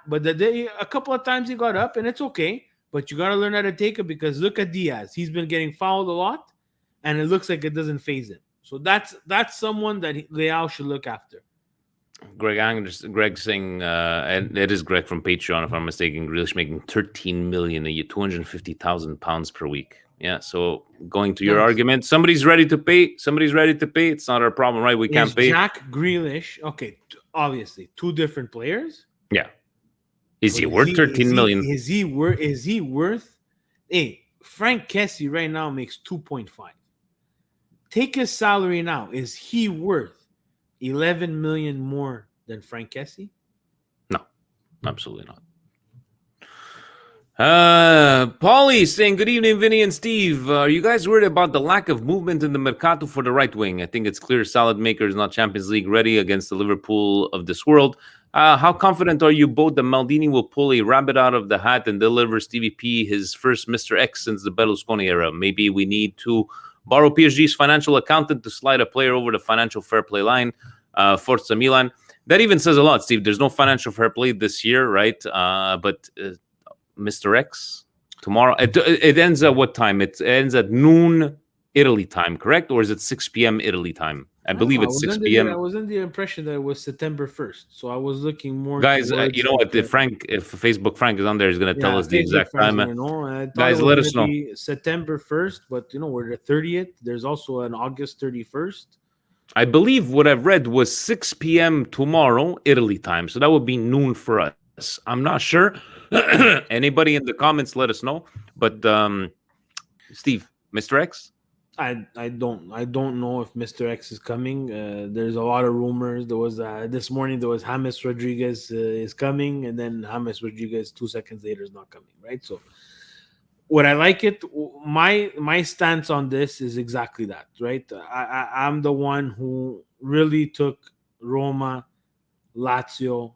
But a couple of times he got up, and it's okay. But you got to learn how to take it, because look at Diaz. He's been getting fouled a lot, and it looks like it doesn't faze him. So that's someone that Leao should look after. Greg saying, and it is Greg from Patreon, if I'm mistaken, Grealish making 13 million a year, 250,000 pounds per week. Yeah, so going to your argument, somebody's ready to pay. It's not our problem, right? We can't pay. Jack Grealish, okay, obviously, 2 different players. Yeah. Is he worth 13 million? Is he worth? Hey, Frank Kessie right now makes 2.5. Take his salary now. Is he worth 11 million more than Frank Kessie? No, absolutely not. Paulie saying, good evening, Vinny and Steve. Are you guys worried about the lack of movement in the Mercato for the right wing? I think it's clear Salad Maker is not Champions League ready against the Liverpool of this world. How confident are you both that Maldini will pull a rabbit out of the hat and deliver Stevie P his first Mr. X since the Berlusconi era? Maybe we need to borrow PSG's financial accountant to slide a player over the financial fair play line. Forza Milan. That even says a lot, Steve. There's no financial fair play this year, right? But Mr. X tomorrow. It ends at what time? It ends at noon Italy time, correct? Or is it 6 p.m. Italy time? I believe it's 6 p.m. I was under the impression that it was September 1st, so I was looking more. Guys, you know what? If Facebook Frank is on there, he's going to tell us the exact time. Guys, let us know. September 1st, but we're the 30th. There's also an August 31st. I believe what I've read was 6 p.m. tomorrow, Italy time. So that would be noon for us. I'm not sure. Anybody in the comments, let us know. But Steve, Mr. X? I don't know if Mr. X is coming. There's a lot of rumors. There was this morning there was James Rodriguez is coming, and then James Rodriguez 2 seconds later is not coming. Right. So would I like it? My stance on this is exactly that. Right. I'm the one who really took Roma, Lazio,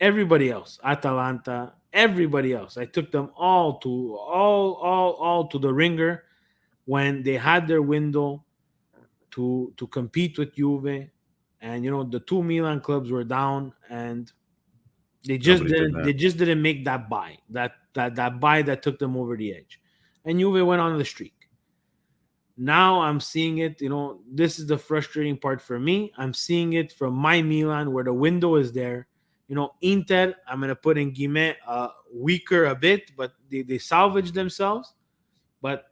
everybody else, Atalanta, everybody else. I took them all to the ringer when they had their window to compete with Juve, and the two Milan clubs were down, and they just didn't make that buy that took them over the edge, and Juve went on the streak. Now I'm seeing it. This is the frustrating part for me. I'm seeing it from my Milan where the window is there. Inter, I'm going to put in Guimet, weaker a bit, but they salvaged themselves. But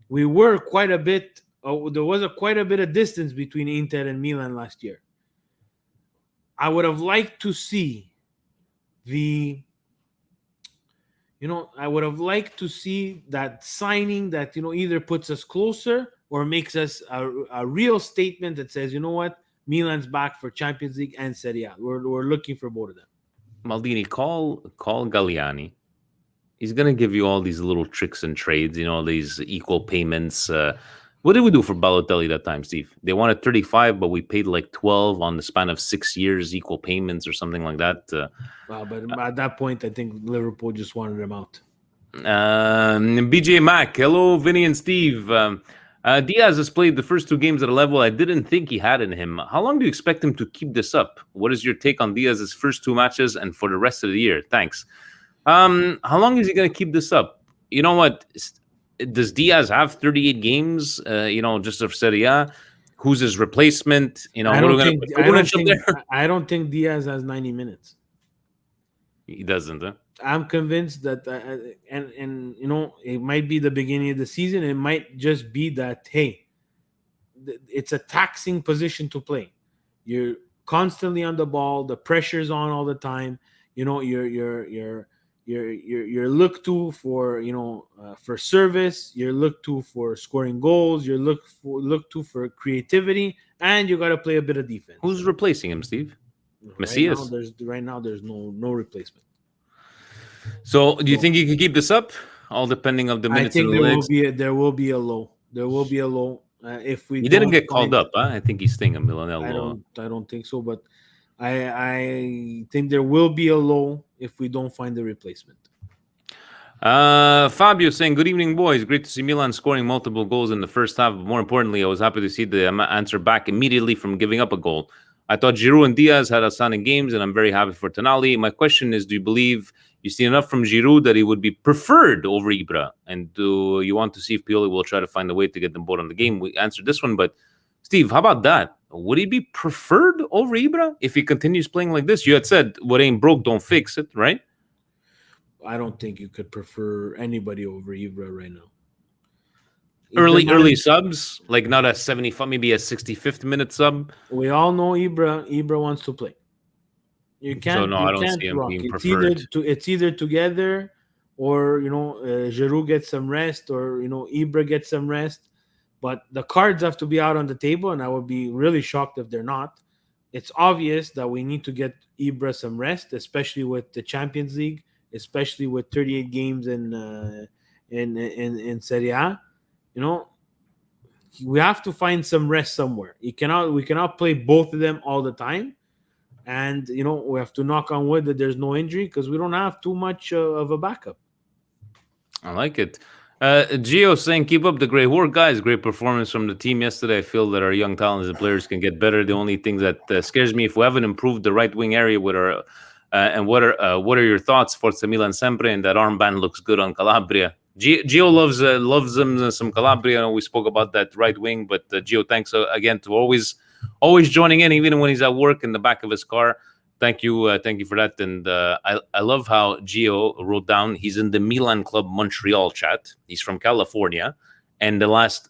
we were quite a bit, there was quite a bit of distance between Inter and Milan last year. I would have liked to see I would have liked to see that signing that, either puts us closer or makes us a real statement that says, you know what, Milan's back for Champions League and Serie A. We're looking for both of them. Maldini, call Galliani. He's going to give you all these little tricks and trades, these equal payments. What did we do for Balotelli that time, Steve? They wanted 35, but we paid like 12 on the span of 6 years, equal payments or something like that. But at that point, I think Liverpool just wanted him out. BJ Mac, hello, Vinny and Steve. Diaz has played the first two games at a level I didn't think he had in him. How long do you expect him to keep this up? What is your take on Diaz's first two matches and for the rest of the year? Thanks. How long is he going to keep this up? You know what? Does Diaz have 38 games, just of Serie A? Who's his replacement? I don't think Diaz has 90 minutes. He doesn't, huh? I'm convinced that, and it might be the beginning of the season. It might just be that, hey, it's a taxing position to play. You're constantly on the ball. The pressure's on all the time. You're looked to for service. You're looked to for scoring goals. You're looked to for creativity, and you got to play a bit of defense. Who's replacing him, Steve? Macias. Right now, there's no replacement. So, do you think he can keep this up? All depending on the minutes. I think there will be a low. There will be a low if we. He didn't get called up, huh? I think he's staying at Milan. I don't think so, but I think there will be a low if we don't find the replacement. Fabio saying, good evening, boys. Great to see Milan scoring multiple goals in the first half. But more importantly, I was happy to see the answer back immediately from giving up a goal. I thought Giroud and Diaz had outstanding games, and I'm very happy for Tonali. My question is, do you believe you see enough from Giroud that he would be preferred over Ibra? And do you want to see if Pioli will try to find a way to get them both on the game? We answered this one, but Steve, how about that? Would he be preferred over Ibra if he continues playing like this? You had said, what ain't broke, don't fix it, right? I don't think you could prefer anybody over Ibra right now. Early subs, like not a 75, maybe a 65th minute sub. We all know Ibra wants to play. You can't. So no, I don't see him being preferred. It's either together, or Giroud gets some rest, or Ibra gets some rest. But the cards have to be out on the table, and I would be really shocked if they're not. It's obvious that we need to get Ibra some rest, especially with the Champions League, especially with 38 games in Serie A. We have to find some rest somewhere. We cannot play both of them all the time. And, we have to knock on wood that there's no injury because we don't have too much of a backup. I like it. Gio saying, keep up the great work, guys. Great performance from the team yesterday. I feel that our young talented players can get better. The only thing that scares me, if we haven't improved the right wing area with our and what are your thoughts? Forza Milan sempre, and that armband looks good on Calabria. Gio loves them some Calabria. We spoke about that right wing, but Gio, thanks again to always joining in, even when he's at work in the back of his car. Thank you for that. And I love how Gio wrote down he's in the Milan Club Montreal chat. He's from California, and the last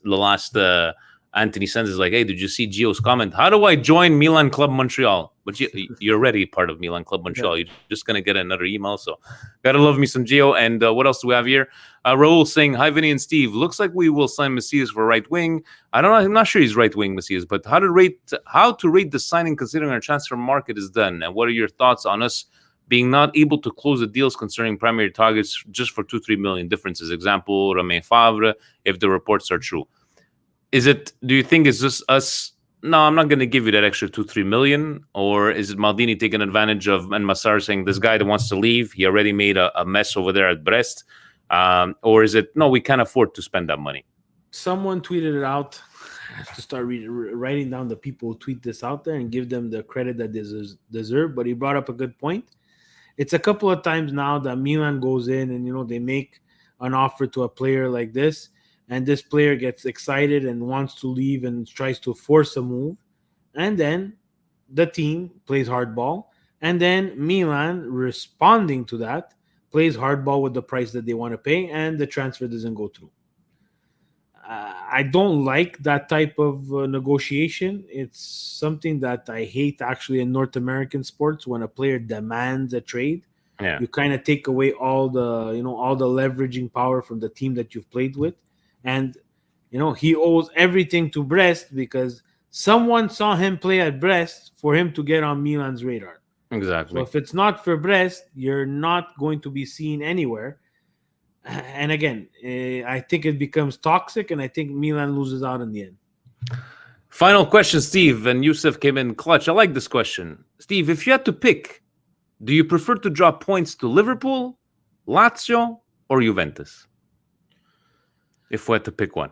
Anthony sends is like, hey, did you see Gio's comment? How do I join Milan Club Montreal? But you're already part of Milan Club Montreal. You're just going to get another email. So gotta love me some Gio. And what else do we have here? Raul saying, hi, Vinny and Steve. Looks like we will sign Macias for right wing. I don't know. I'm not sure he's right wing, Macias. But how to rate the signing considering our transfer market is done? And what are your thoughts on us being not able to close the deals concerning primary targets just for 2-3 million differences? Example, Romain Favre, if the reports are true. Do you think it's just us? No, I'm not going to give you that extra 2-3 million. Or is it Maldini taking advantage of and Massar saying this guy that wants to leave? He already made a mess over there at Brest. Or is it, no, we can't afford to spend that money? Someone tweeted it out. I have to start writing down the people who tweet this out there and give them the credit that they deserve. But he brought up a good point. It's a couple of times now that Milan goes in and, they make an offer to a player like this. And this player gets excited and wants to leave and tries to force a move. And then the team plays hardball. And then Milan, responding to that, plays hardball with the price that they want to pay. And the transfer doesn't go through. I don't like that type of negotiation. It's something that I hate actually in North American sports when a player demands a trade. Yeah. You kind of take away all the leveraging power from the team that you've played with. And, he owes everything to Brest because someone saw him play at Brest for him to get on Milan's radar. Exactly. So if it's not for Brest, you're not going to be seen anywhere. And again, I think it becomes toxic, and I think Milan loses out in the end. Final question, Steve. And Youssef came in clutch. I like this question. Steve, if you had to pick, do you prefer to drop points to Liverpool, Lazio, or Juventus? If we had to pick one.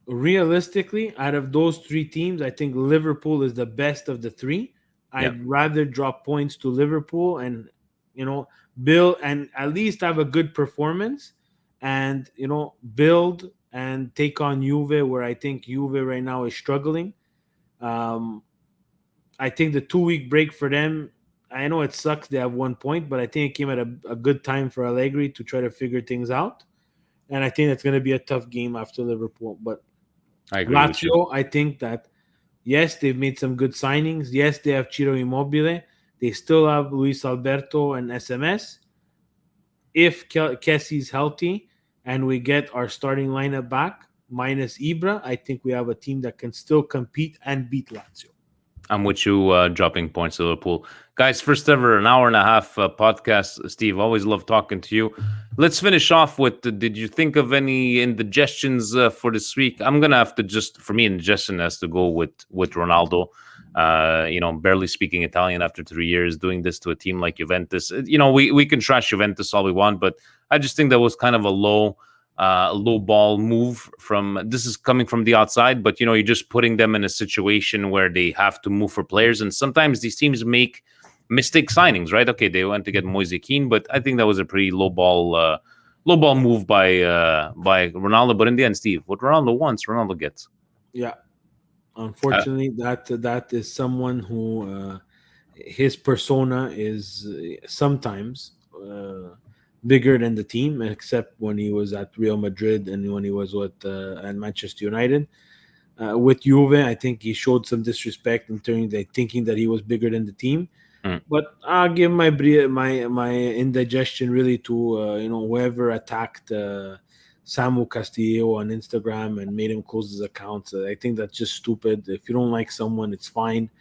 Realistically, out of those three teams, I think Liverpool is the best of the three. I'd rather drop points to Liverpool and, build and at least have a good performance and, build and take on Juve, where I think Juve right now is struggling. I think the 2-week break for them, I know it sucks they have 1 point, but I think it came at a good time for Allegri to try to figure things out. And I think that's going to be a tough game after Liverpool. But I agree Lazio, I think that, yes, they've made some good signings. Yes, they have Ciro Immobile. They still have Luis Alberto and SMS. If Kessie's healthy and we get our starting lineup back, minus Ibra, I think we have a team that can still compete and beat Lazio. I'm with you, dropping points to Liverpool. Guys, first ever an hour and a half podcast. Steve, always love talking to you. Let's finish off with, did you think of any indigestions for this week? I'm going to have to for me, indigestion has to go with Ronaldo. Barely speaking Italian after 3 years, doing this to a team like Juventus. We can trash Juventus all we want, but I just think that was kind of a low ball move this is coming from the outside, but you're just putting them in a situation where they have to move for players, and sometimes these teams make mistake signings, right? Okay, they went to get Moise Kean, but I think that was a pretty low ball move by Ronaldo. But in the end, Steve, what Ronaldo wants, Ronaldo gets. Yeah, unfortunately, that is someone who his persona is sometimes bigger than the team, except when he was at Real Madrid and when he was at Manchester United. With Juve, I think he showed some disrespect in terms of thinking that he was bigger than the team. But I'll give my indigestion really to whoever attacked Samu Castillo on Instagram and made him close his account. I think that's just stupid. If you don't like someone, it's fine.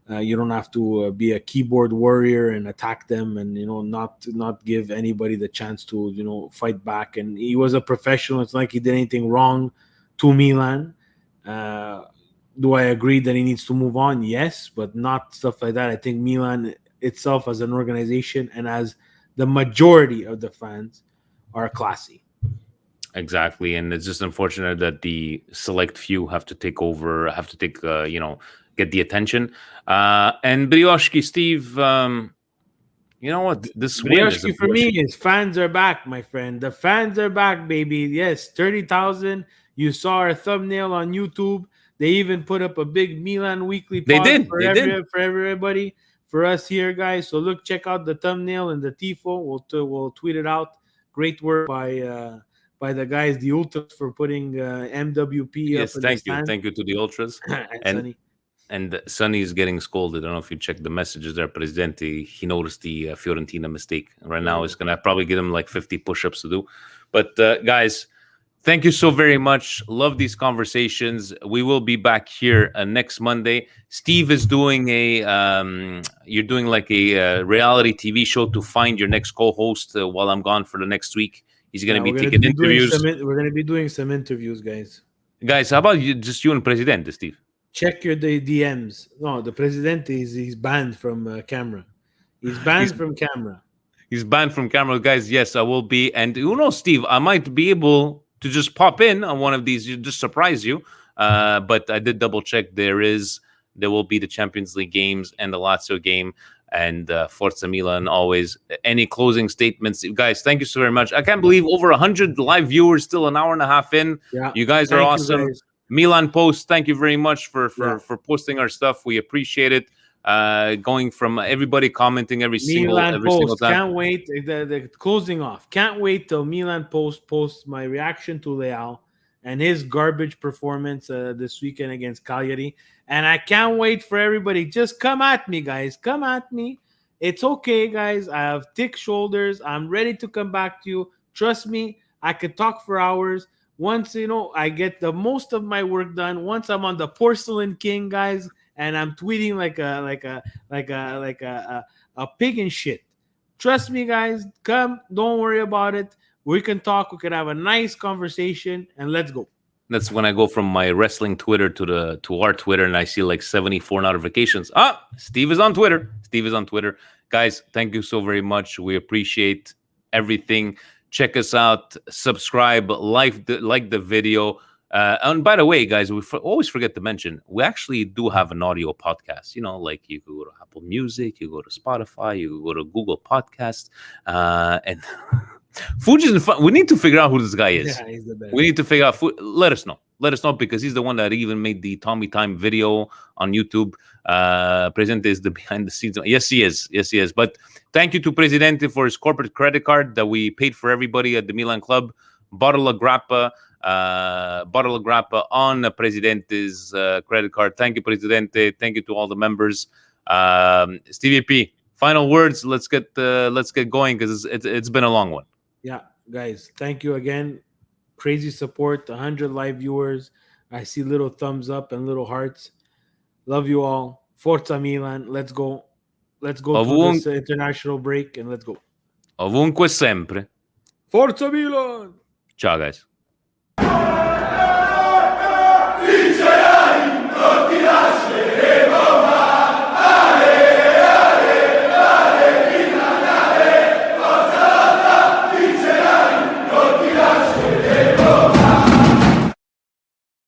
You don't have to be a keyboard warrior and attack them and not give anybody the chance to fight back. And he was a professional. It's not like he did anything wrong to Milan. Do I agree that he needs to move on? Yes, but not stuff like that. I think Milan itself as an organization and as the majority of the fans are classy. Exactly, and it's just unfortunate that the select few have to take over, get the attention. And Brioshki, Steve, you know what? This win is for me is fans are back, my friend. The fans are back, baby. Yes, 30,000. You saw our thumbnail on YouTube. They even put up a big Milan weekly pod for everybody, for us here, guys. So check out the thumbnail and the tifo. We'll tweet it out. Great work by by the guys, the Ultras, for putting MWP Yes, up in the stand. Thank you to the ultras. And And and Sonny is getting scolded. I don't know if you checked the messages there, Presidente. He noticed the Fiorentina mistake. Right now, it's gonna probably get him like 50 push-ups to do. But guys, thank you so very much. Love these conversations. We will be back here next Monday. Steve is doing you're doing like a reality TV show to find your next co-host while I'm gone for the next week. He's going to be taking interviews. We're going to be doing some interviews, guys. Guys, how about just you and Presidente, Steve? Check your DMs. No, the Presidente he's banned from camera. He's banned from camera. He's banned from camera, guys. Yes, I will be. And who knows, Steve? I might be able to just pop in on one of these, just surprise you. But I did double check. There will be the Champions League games and the Lazio game, and Forza Milan always. Any closing statements, guys? Thank you so very much. I can't believe over 100 live viewers, still an hour and a half in. Yeah, you guys are awesome. Guys. Milan Post, thank you very much for posting our stuff. We appreciate it. Going from everybody commenting every single time. Can't wait. The closing off. Can't wait till Milan Post posts my reaction to Leao and his garbage performance this weekend against Cagliari. And I can't wait for everybody. Just come at me, guys. Come at me. It's okay, guys. I have thick shoulders. I'm ready to come back to you. Trust me, I could talk for hours. Once I get the most of my work done. Once I'm on the Porcelain King, guys, and I'm tweeting like a pig in shit. Trust me, guys. Come, don't worry about it. We can talk. We can have a nice conversation, and let's go. That's when I go from my wrestling Twitter to our Twitter, and I see like 74 notifications. Steve is on Twitter. Guys, thank you so very much. We appreciate everything. Check us out. Subscribe. Like the video. And by the way, guys, we always forget to mention, we actually do have an audio podcast. Like you could go to Apple Music, you go to Spotify, you go to Google Podcasts, and Fuji's fun. We need to figure out who this guy is. Yeah, he's the best. We need to figure out. Let us know. Because he's the one that even made the Tommy Time video on YouTube. Presidente is the behind the scenes. Yes, he is. But thank you to Presidente for his corporate credit card that we paid for everybody at the Milan club. Bottle of grappa on Presidente's credit card. Thank you, Presidente. Thank you to all the members. Stevie P, final words. Let's get going because it's been a long one. Yeah, guys, thank you again. Crazy support, 100 live viewers. I see little thumbs up and little hearts. Love you all. Forza Milan. Let's go. Let's go to this international break and let's go. Ovunque sempre. Forza Milan. Ciao, guys.